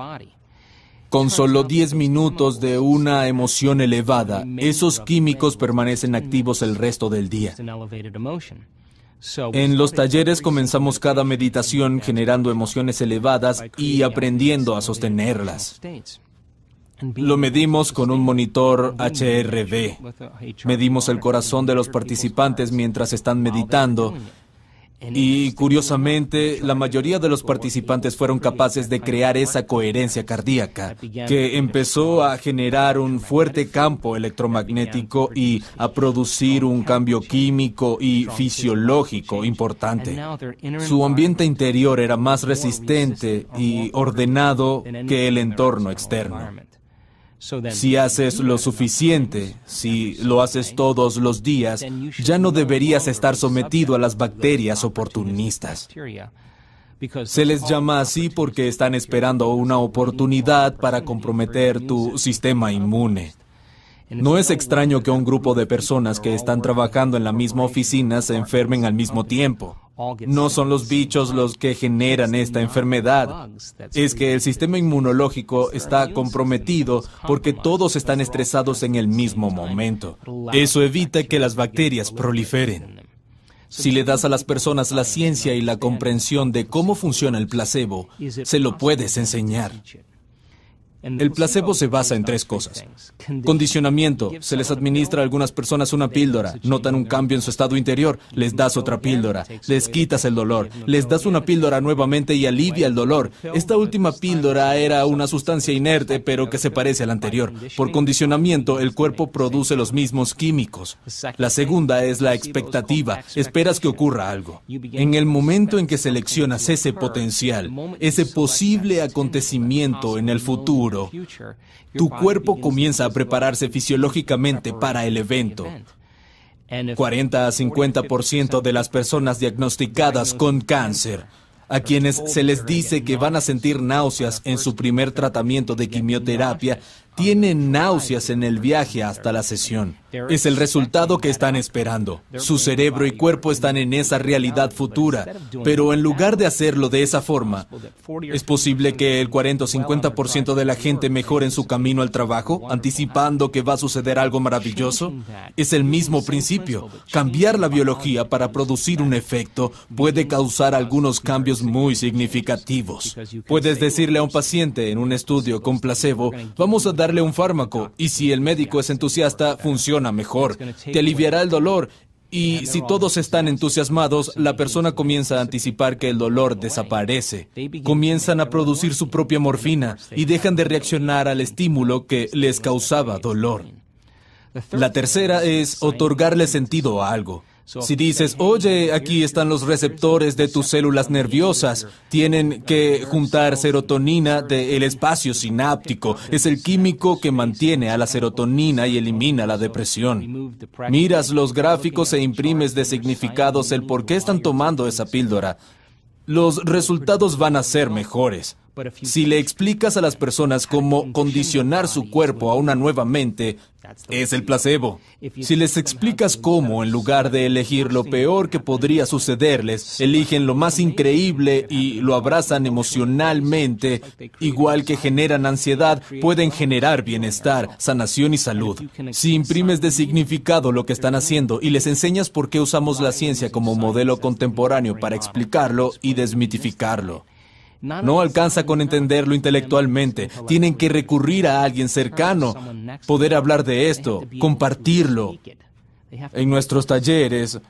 Con solo 10 minutos de una emoción elevada, esos químicos permanecen activos el resto del día. En los talleres comenzamos cada meditación generando emociones elevadas y aprendiendo a sostenerlas. Lo medimos con un monitor HRV. Medimos el corazón de los participantes mientras están meditando. Y, curiosamente, la mayoría de los participantes fueron capaces de crear esa coherencia cardíaca, que empezó a generar un fuerte campo electromagnético y a producir un cambio químico y fisiológico importante. Su ambiente interior era más resistente y ordenado que el entorno externo. Si haces lo suficiente, si lo haces todos los días, ya no deberías estar sometido a las bacterias oportunistas. Se les llama así porque están esperando una oportunidad para comprometer tu sistema inmune. No es extraño que un grupo de personas que están trabajando en la misma oficina se enfermen al mismo tiempo. No son los bichos los que generan esta enfermedad. Es que el sistema inmunológico está comprometido porque todos están estresados en el mismo momento. Eso evita que las bacterias proliferen. Si le das a las personas la ciencia y la comprensión de cómo funciona el placebo, se lo puedes enseñar. El placebo se basa en 3 cosas. Condicionamiento. Se les administra a algunas personas una píldora, notan un cambio en su estado interior, les das otra píldora, les quitas el dolor, les das una píldora nuevamente y alivia el dolor. Esta última píldora era una sustancia inerte, pero que se parece a la anterior. Por condicionamiento, el cuerpo produce los mismos químicos. La segunda es la expectativa. Esperas que ocurra algo. En el momento en que seleccionas ese potencial, ese posible acontecimiento en el futuro, tu cuerpo comienza a prepararse fisiológicamente para el evento. 40 a 50% de las personas diagnosticadas con cáncer, a quienes se les dice que van a sentir náuseas en su primer tratamiento de quimioterapia, tienen náuseas en el viaje hasta la sesión. Es el resultado que están esperando. Su cerebro y cuerpo están en esa realidad futura, pero en lugar de hacerlo de esa forma, ¿es posible que el 40 o 50% de la gente mejore en su camino al trabajo, anticipando que va a suceder algo maravilloso? Es el mismo principio. Cambiar la biología para producir un efecto puede causar algunos cambios muy significativos. Puedes decirle a un paciente en un estudio con placebo, vamos a darle un fármaco, y si el médico es entusiasta, funciona mejor, te aliviará el dolor, y si todos están entusiasmados, la persona comienza a anticipar que el dolor desaparece. Comienzan a producir su propia morfina y dejan de reaccionar al estímulo que les causaba dolor. La tercera es otorgarle sentido a algo. Si dices, oye, aquí están los receptores de tus células nerviosas, tienen que juntar serotonina del espacio sináptico. Es el químico que mantiene a la serotonina y elimina la depresión. Miras los gráficos e imprimes de significados el por qué están tomando esa píldora. Los resultados van a ser mejores. Si le explicas a las personas cómo condicionar su cuerpo a una nueva mente, es el placebo. Si les explicas cómo, en lugar de elegir lo peor que podría sucederles, eligen lo más increíble y lo abrazan emocionalmente, igual que generan ansiedad, pueden generar bienestar, sanación y salud. Si imprimes de significado lo que están haciendo y les enseñas por qué usamos la ciencia como modelo contemporáneo para explicarlo y desmitificarlo. No alcanza con entenderlo intelectualmente. Tienen que recurrir a alguien cercano, poder hablar de esto, compartirlo. En nuestros talleres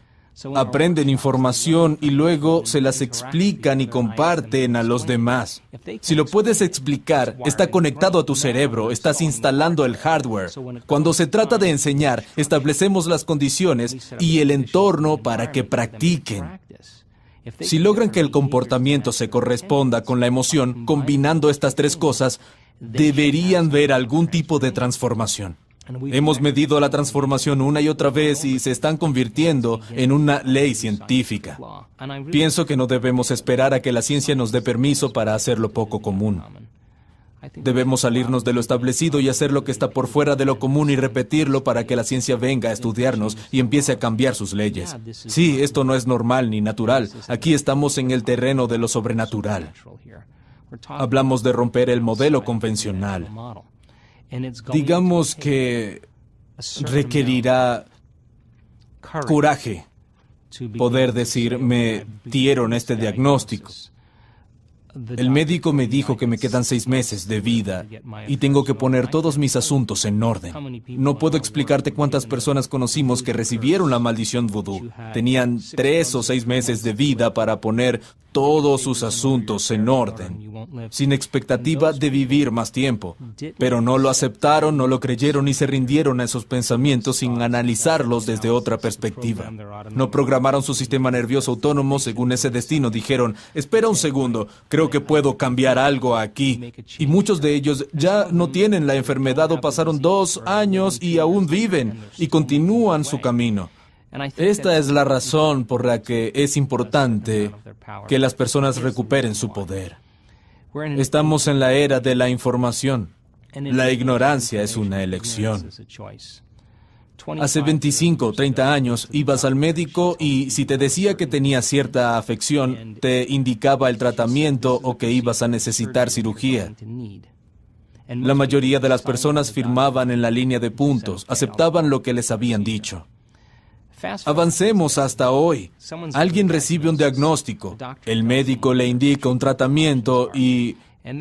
aprenden información y luego se las explican y comparten a los demás. Si lo puedes explicar, está conectado a tu cerebro, estás instalando el hardware. Cuando se trata de enseñar, establecemos las condiciones y el entorno para que practiquen. Si logran que el comportamiento se corresponda con la emoción, combinando estas 3 cosas, deberían ver algún tipo de transformación. Hemos medido la transformación una y otra vez y se están convirtiendo en una ley científica. Pienso que no debemos esperar a que la ciencia nos dé permiso para hacerlo poco común. Debemos salirnos de lo establecido y hacer lo que está por fuera de lo común y repetirlo para que la ciencia venga a estudiarnos y empiece a cambiar sus leyes. Sí, esto no es normal ni natural. Aquí estamos en el terreno de lo sobrenatural. Hablamos de romper el modelo convencional. Digamos que requerirá coraje poder decir, me dieron este diagnóstico. El médico me dijo que me quedan 6 meses de vida y tengo que poner todos mis asuntos en orden. No puedo explicarte cuántas personas conocimos que recibieron la maldición vudú. Tenían 3 o 6 meses de vida para poner todos sus asuntos en orden, sin expectativa de vivir más tiempo. Pero no lo aceptaron, no lo creyeron y se rindieron a esos pensamientos sin analizarlos desde otra perspectiva. No programaron su sistema nervioso autónomo según ese destino. Dijeron, espera un segundo, creo que puedo cambiar algo aquí. Y muchos de ellos ya no tienen la enfermedad o pasaron 2 años y aún viven y continúan su camino. Esta es la razón por la que es importante que las personas recuperen su poder. Estamos en la era de la información. La ignorancia es una elección. Hace 25 o 30 años ibas al médico y si te decía que tenías cierta afección, te indicaba el tratamiento o que ibas a necesitar cirugía. La mayoría de las personas firmaban en la línea de puntos, aceptaban lo que les habían dicho. Avancemos hasta hoy. Alguien recibe un diagnóstico, el médico le indica un tratamiento y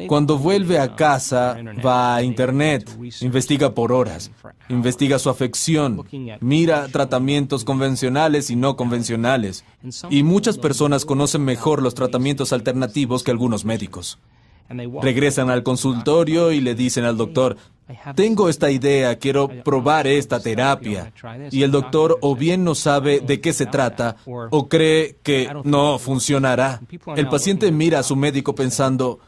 Cuando vuelve a casa, va a Internet, investiga por horas, investiga su afección, mira tratamientos convencionales y no convencionales. Y muchas personas conocen mejor los tratamientos alternativos que algunos médicos. Regresan al consultorio y le dicen al doctor, tengo esta idea, quiero probar esta terapia. Y el doctor o bien no sabe de qué se trata o cree que no funcionará. El paciente mira a su médico pensando,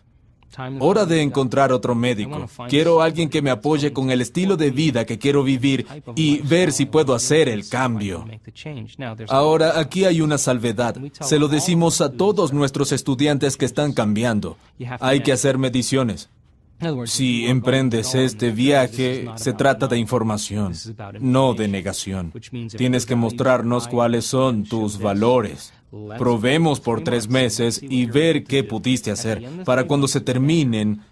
hora de encontrar otro médico. Quiero a alguien que me apoye con el estilo de vida que quiero vivir y ver si puedo hacer el cambio. Ahora, aquí hay una salvedad. Se lo decimos a todos nuestros estudiantes que están cambiando. Hay que hacer mediciones. Si emprendes este viaje, se trata de información, no de negación. Tienes que mostrarnos cuáles son tus valores. Probemos por 3 meses y ver qué pudiste hacer. Para cuando se terminen,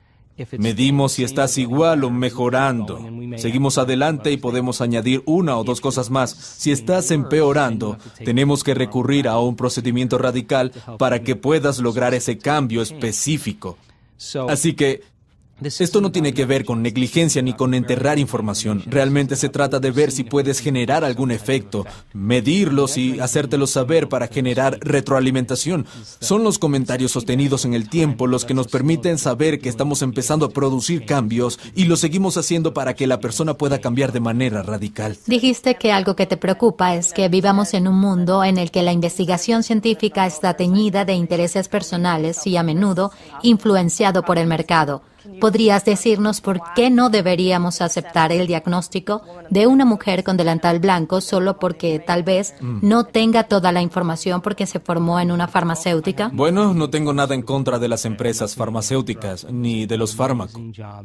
medimos si estás igual o mejorando. Seguimos adelante y podemos añadir 1 o 2 cosas más. Si estás empeorando, tenemos que recurrir a un procedimiento radical para que puedas lograr ese cambio específico. Así que esto no tiene que ver con negligencia ni con enterrar información. Realmente se trata de ver si puedes generar algún efecto, medirlos y hacértelos saber para generar retroalimentación. Son los comentarios sostenidos en el tiempo los que nos permiten saber que estamos empezando a producir cambios y lo seguimos haciendo para que la persona pueda cambiar de manera radical. Dijiste que algo que te preocupa es que vivamos en un mundo en el que la investigación científica está teñida de intereses personales y a menudo influenciado por el mercado. ¿Podrías decirnos por qué no deberíamos aceptar el diagnóstico de una mujer con delantal blanco solo porque tal vez no tenga toda la información porque se formó en una farmacéutica? Bueno, no tengo nada en contra de las empresas farmacéuticas ni de los fármacos.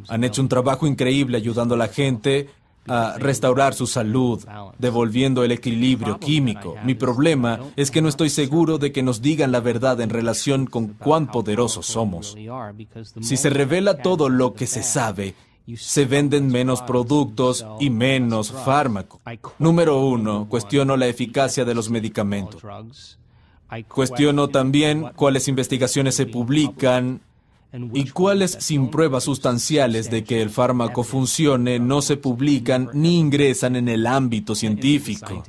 Han hecho un trabajo increíble ayudando a la gente a restaurar su salud, devolviendo el equilibrio químico. Mi problema es que no estoy seguro de que nos digan la verdad en relación con cuán poderosos somos. Si se revela todo lo que se sabe, se venden menos productos y menos fármacos. Número 1, cuestiono la eficacia de los medicamentos. Cuestiono también cuáles investigaciones se publican y cuáles sin pruebas sustanciales de que el fármaco funcione no se publican ni ingresan en el ámbito científico.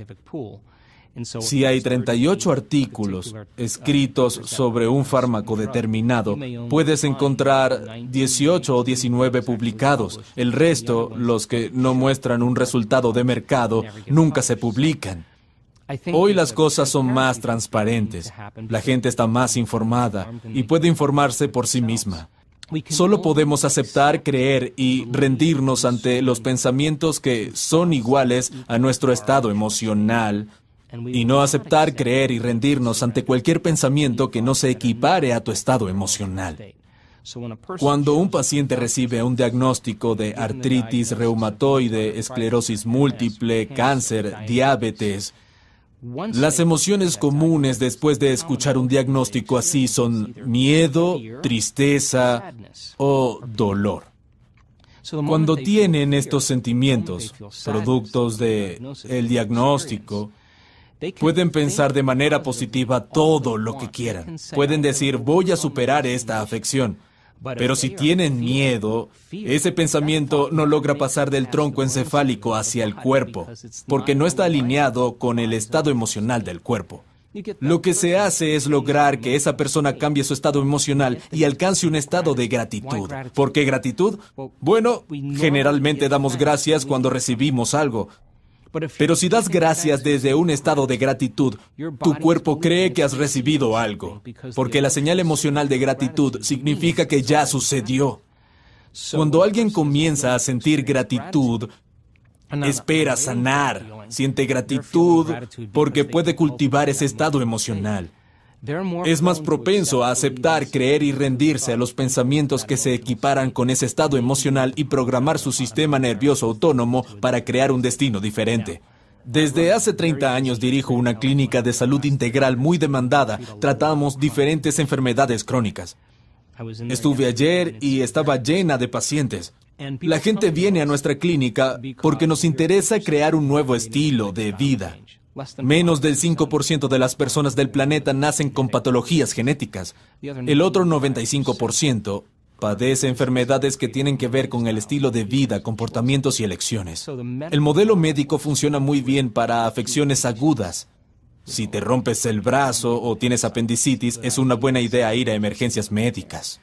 Si hay 38 artículos escritos sobre un fármaco determinado, puedes encontrar 18 o 19 publicados. El resto, los que no muestran un resultado de mercado, nunca se publican. Hoy las cosas son más transparentes, la gente está más informada y puede informarse por sí misma. Solo podemos aceptar, creer y rendirnos ante los pensamientos que son iguales a nuestro estado emocional y no aceptar, creer y rendirnos ante cualquier pensamiento que no se equipare a tu estado emocional. Cuando un paciente recibe un diagnóstico de artritis reumatoide, esclerosis múltiple, cáncer, diabetes, las emociones comunes después de escuchar un diagnóstico así son miedo, tristeza o dolor. Cuando tienen estos sentimientos, productos del diagnóstico, pueden pensar de manera positiva todo lo que quieran. Pueden decir, voy a superar esta afección. Pero si tienen miedo, ese pensamiento no logra pasar del tronco encefálico hacia el cuerpo, porque no está alineado con el estado emocional del cuerpo. Lo que se hace es lograr que esa persona cambie su estado emocional y alcance un estado de gratitud. ¿Por qué gratitud? Bueno, generalmente damos gracias cuando recibimos algo. Pero si das gracias desde un estado de gratitud, tu cuerpo cree que has recibido algo, porque la señal emocional de gratitud significa que ya sucedió. Cuando alguien comienza a sentir gratitud, espera sanar, siente gratitud porque puede cultivar ese estado emocional. Es más propenso a aceptar, creer y rendirse a los pensamientos que se equiparan con ese estado emocional y programar su sistema nervioso autónomo para crear un destino diferente. Desde hace 30 años dirijo una clínica de salud integral muy demandada. Tratamos diferentes enfermedades crónicas. Estuve ayer y estaba llena de pacientes. La gente viene a nuestra clínica porque nos interesa crear un nuevo estilo de vida. Menos del 5% de las personas del planeta nacen con patologías genéticas. El otro 95% padece enfermedades que tienen que ver con el estilo de vida, comportamientos y elecciones. El modelo médico funciona muy bien para afecciones agudas. Si te rompes el brazo o tienes apendicitis, es una buena idea ir a emergencias médicas.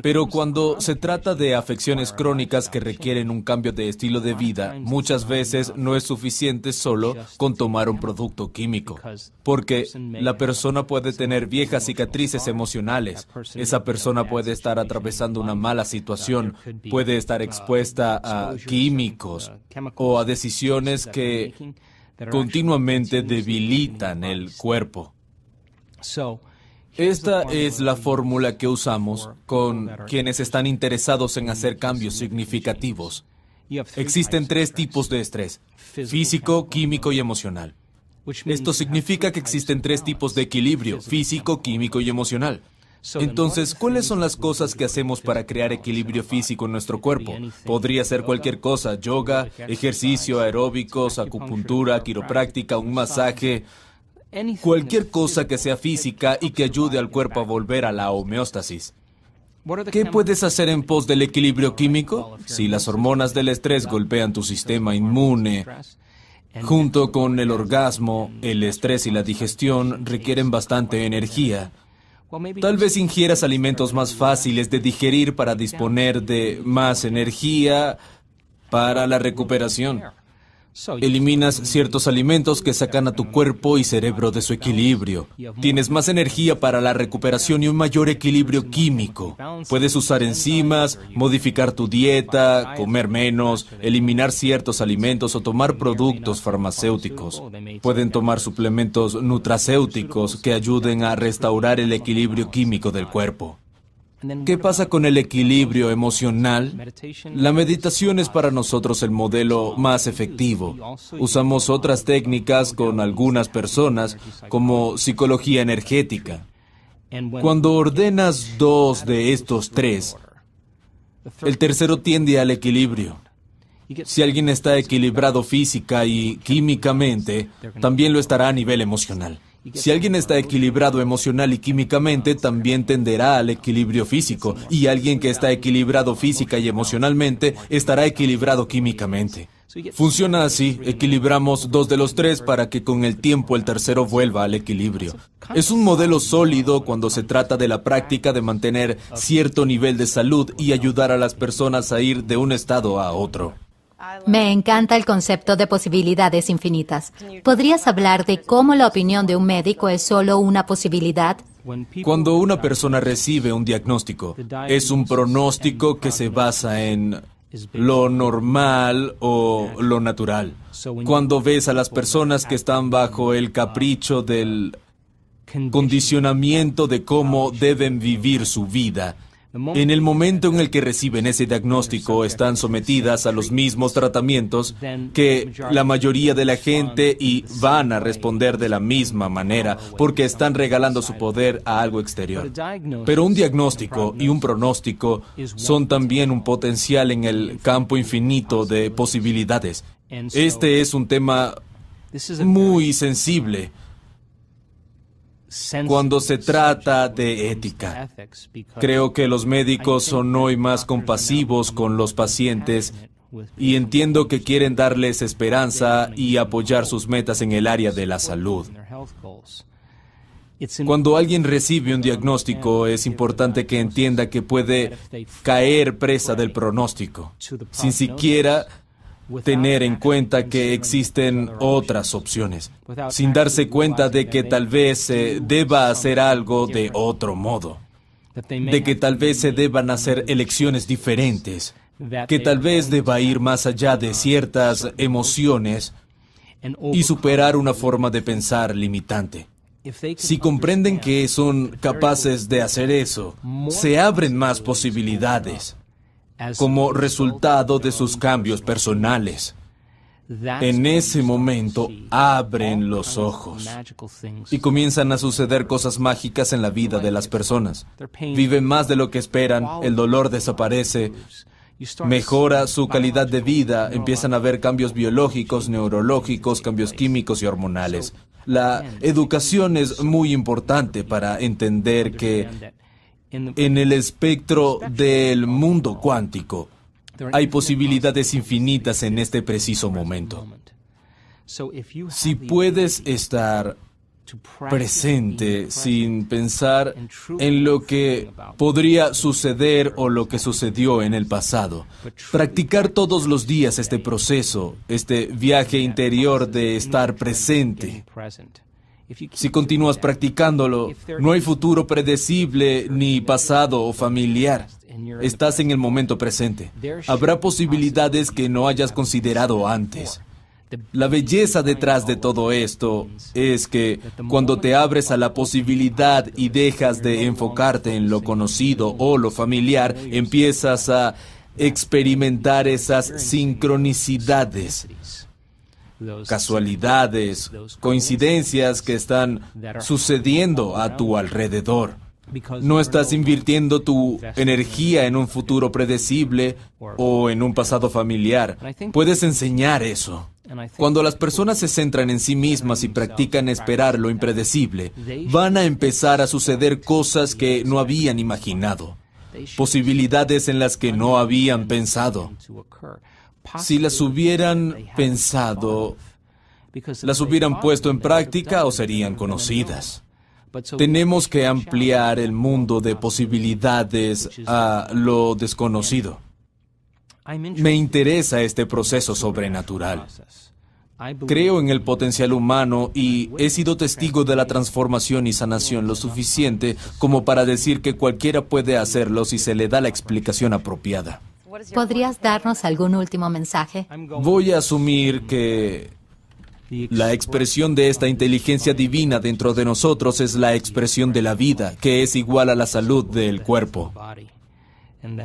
Pero cuando se trata de afecciones crónicas que requieren un cambio de estilo de vida, muchas veces no es suficiente solo con tomar un producto químico, porque la persona puede tener viejas cicatrices emocionales, esa persona puede estar atravesando una mala situación, puede estar expuesta a químicos o a decisiones que continuamente debilitan el cuerpo. Esta es la fórmula que usamos con quienes están interesados en hacer cambios significativos. Existen 3 tipos de estrés: físico, químico y emocional. Esto significa que existen 3 tipos de equilibrio: físico, químico y emocional. Entonces, ¿cuáles son las cosas que hacemos para crear equilibrio físico en nuestro cuerpo? Podría ser cualquier cosa: yoga, ejercicio, aeróbicos, acupuntura, quiropráctica, un masaje. Cualquier cosa que sea física y que ayude al cuerpo a volver a la homeostasis. ¿Qué puedes hacer en pos del equilibrio químico? Si las hormonas del estrés golpean tu sistema inmune, junto con el orgasmo, el estrés y la digestión requieren bastante energía. Tal vez ingieras alimentos más fáciles de digerir para disponer de más energía para la recuperación. Eliminas ciertos alimentos que sacan a tu cuerpo y cerebro de su equilibrio. Tienes más energía para la recuperación y un mayor equilibrio químico. Puedes usar enzimas, modificar tu dieta, comer menos, eliminar ciertos alimentos o tomar productos farmacéuticos. Pueden tomar suplementos nutracéuticos que ayuden a restaurar el equilibrio químico del cuerpo. ¿Qué pasa con el equilibrio emocional? La meditación es para nosotros el modelo más efectivo. Usamos otras técnicas con algunas personas, como psicología energética. Cuando ordenas 2 de estos 3, el tercero tiende al equilibrio. Si alguien está equilibrado física y químicamente, también lo estará a nivel emocional. Si alguien está equilibrado emocional y químicamente, también tenderá al equilibrio físico. Y alguien que está equilibrado física y emocionalmente, estará equilibrado químicamente. Funciona así: equilibramos 2 de los 3 para que con el tiempo el tercero vuelva al equilibrio. Es un modelo sólido cuando se trata de la práctica de mantener cierto nivel de salud y ayudar a las personas a ir de un estado a otro. Me encanta el concepto de posibilidades infinitas. ¿Podrías hablar de cómo la opinión de un médico es solo una posibilidad? Cuando una persona recibe un diagnóstico, es un pronóstico que se basa en lo normal o lo natural. Cuando ves a las personas que están bajo el capricho del condicionamiento de cómo deben vivir su vida, en el momento en el que reciben ese diagnóstico, están sometidas a los mismos tratamientos que la mayoría de la gente y van a responder de la misma manera porque están regalando su poder a algo exterior. Pero un diagnóstico y un pronóstico son también un potencial en el campo infinito de posibilidades. Este es un tema muy sensible cuando se trata de ética. Creo que los médicos son hoy más compasivos con los pacientes y entiendo que quieren darles esperanza y apoyar sus metas en el área de la salud. Cuando alguien recibe un diagnóstico, es importante que entienda que puede caer presa del pronóstico, sin siquiera tener en cuenta que existen otras opciones, sin darse cuenta de que tal vez se deba hacer algo de otro modo, de que tal vez se deban hacer elecciones diferentes, que tal vez deba ir más allá de ciertas emociones y superar una forma de pensar limitante. Si comprenden que son capaces de hacer eso, se abren más posibilidades como resultado de sus cambios personales. En ese momento abren los ojos y comienzan a suceder cosas mágicas en la vida de las personas. Viven más de lo que esperan, el dolor desaparece, mejora su calidad de vida, empiezan a haber cambios biológicos, neurológicos, cambios químicos y hormonales. La educación es muy importante para entender que En el espectro del mundo cuántico, hay posibilidades infinitas en este preciso momento. Si puedes estar presente sin pensar en lo que podría suceder o lo que sucedió en el pasado, practicar todos los días este proceso, este viaje interior de estar presente. Si continúas practicándolo, no hay futuro predecible ni pasado o familiar. Estás en el momento presente. Habrá posibilidades que no hayas considerado antes. La belleza detrás de todo esto es que cuando te abres a la posibilidad y dejas de enfocarte en lo conocido o lo familiar, empiezas a experimentar esas sincronicidades, casualidades, coincidencias que están sucediendo a tu alrededor. No estás invirtiendo tu energía en un futuro predecible o en un pasado familiar. Puedes enseñar eso. Cuando las personas se centran en sí mismas y practican esperar lo impredecible, van a empezar a suceder cosas que no habían imaginado, posibilidades en las que no habían pensado. Si las hubieran pensado, las hubieran puesto en práctica o serían conocidas. Tenemos que ampliar el mundo de posibilidades a lo desconocido. Me interesa este proceso sobrenatural. Creo en el potencial humano y he sido testigo de la transformación y sanación lo suficiente como para decir que cualquiera puede hacerlo si se le da la explicación apropiada. ¿Podrías darnos algún último mensaje? Voy a asumir que la expresión de esta inteligencia divina dentro de nosotros es la expresión de la vida, que es igual a la salud del cuerpo.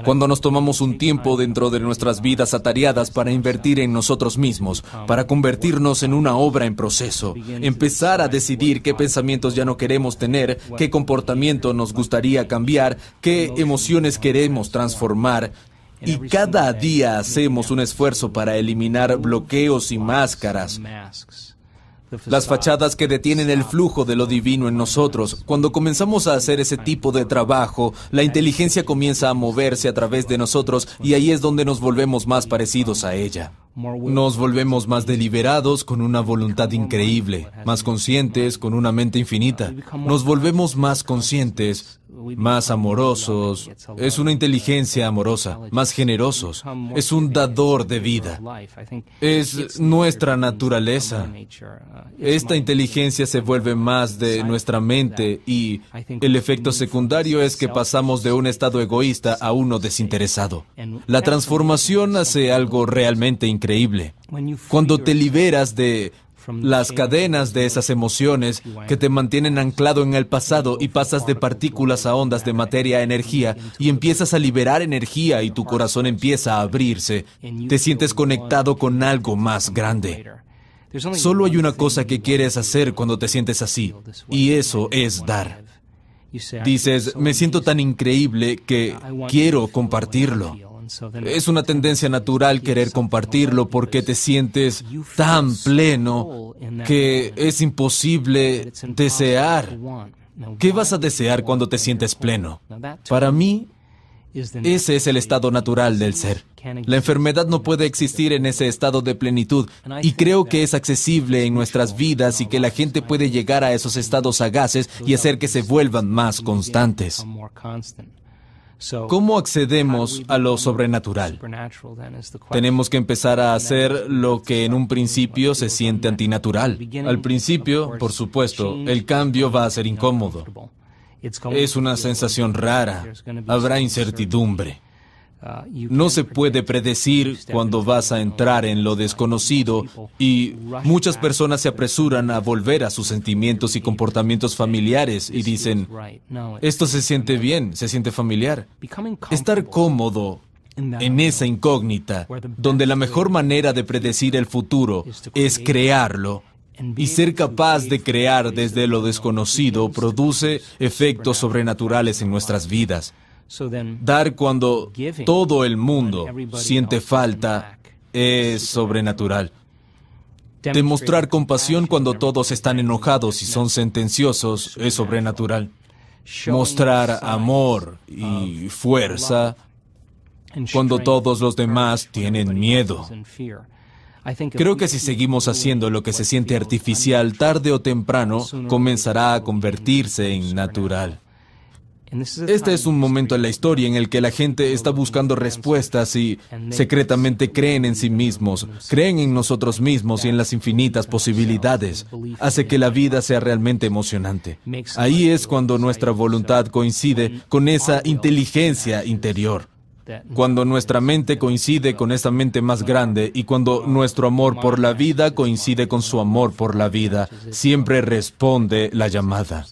Cuando nos tomamos un tiempo dentro de nuestras vidas atareadas para invertir en nosotros mismos, para convertirnos en una obra en proceso, empezar a decidir qué pensamientos ya no queremos tener, qué comportamiento nos gustaría cambiar, qué emociones queremos transformar, y cada día hacemos un esfuerzo para eliminar bloqueos y máscaras, las fachadas que detienen el flujo de lo divino en nosotros. Cuando comenzamos a hacer ese tipo de trabajo, la inteligencia comienza a moverse a través de nosotros y ahí es donde nos volvemos más parecidos a ella. Nos volvemos más deliberados, con una voluntad increíble, más conscientes, con una mente infinita. Nos volvemos más conscientes, más amorosos. Es una inteligencia amorosa, más generosos. Es un dador de vida. Es nuestra naturaleza. Esta inteligencia se vuelve más de nuestra mente y el efecto secundario es que pasamos de un estado egoísta a uno desinteresado. La transformación hace algo realmente increíble. Cuando te liberas de las cadenas de esas emociones que te mantienen anclado en el pasado y pasas de partículas a ondas de materia a energía y empiezas a liberar energía y tu corazón empieza a abrirse, te sientes conectado con algo más grande. Solo hay una cosa que quieres hacer cuando te sientes así, y eso es dar. Dices, me siento tan increíble que quiero compartirlo. Es una tendencia natural querer compartirlo porque te sientes tan pleno que es imposible desear. ¿Qué vas a desear cuando te sientes pleno? Para mí, ese es el estado natural del ser. La enfermedad no puede existir en ese estado de plenitud y creo que es accesible en nuestras vidas y que la gente puede llegar a esos estados sagaces y hacer que se vuelvan más constantes. ¿Cómo accedemos a lo sobrenatural? Tenemos que empezar a hacer lo que en un principio se siente antinatural. Al principio, por supuesto, el cambio va a ser incómodo. Es una sensación rara. Habrá incertidumbre. No se puede predecir cuándo vas a entrar en lo desconocido y muchas personas se apresuran a volver a sus sentimientos y comportamientos familiares y dicen, esto se siente bien, se siente familiar. Estar cómodo en esa incógnita, donde la mejor manera de predecir el futuro es crearlo, y ser capaz de crear desde lo desconocido produce efectos sobrenaturales en nuestras vidas. Dar cuando todo el mundo siente falta es sobrenatural. Demostrar compasión cuando todos están enojados y son sentenciosos es sobrenatural. mostrar amor y fuerza cuando todos los demás tienen miedo. Creo que si seguimos haciendo lo que se siente artificial, tarde o temprano comenzará a convertirse en natural. Este es un momento en la historia en el que la gente está buscando respuestas y secretamente creen en sí mismos, creen en nosotros mismos y en las infinitas posibilidades. Hace que la vida sea realmente emocionante. Ahí es cuando nuestra voluntad coincide con esa inteligencia interior. Cuando nuestra mente coincide con esa mente más grande y cuando nuestro amor por la vida coincide con su amor por la vida, siempre responde la llamada.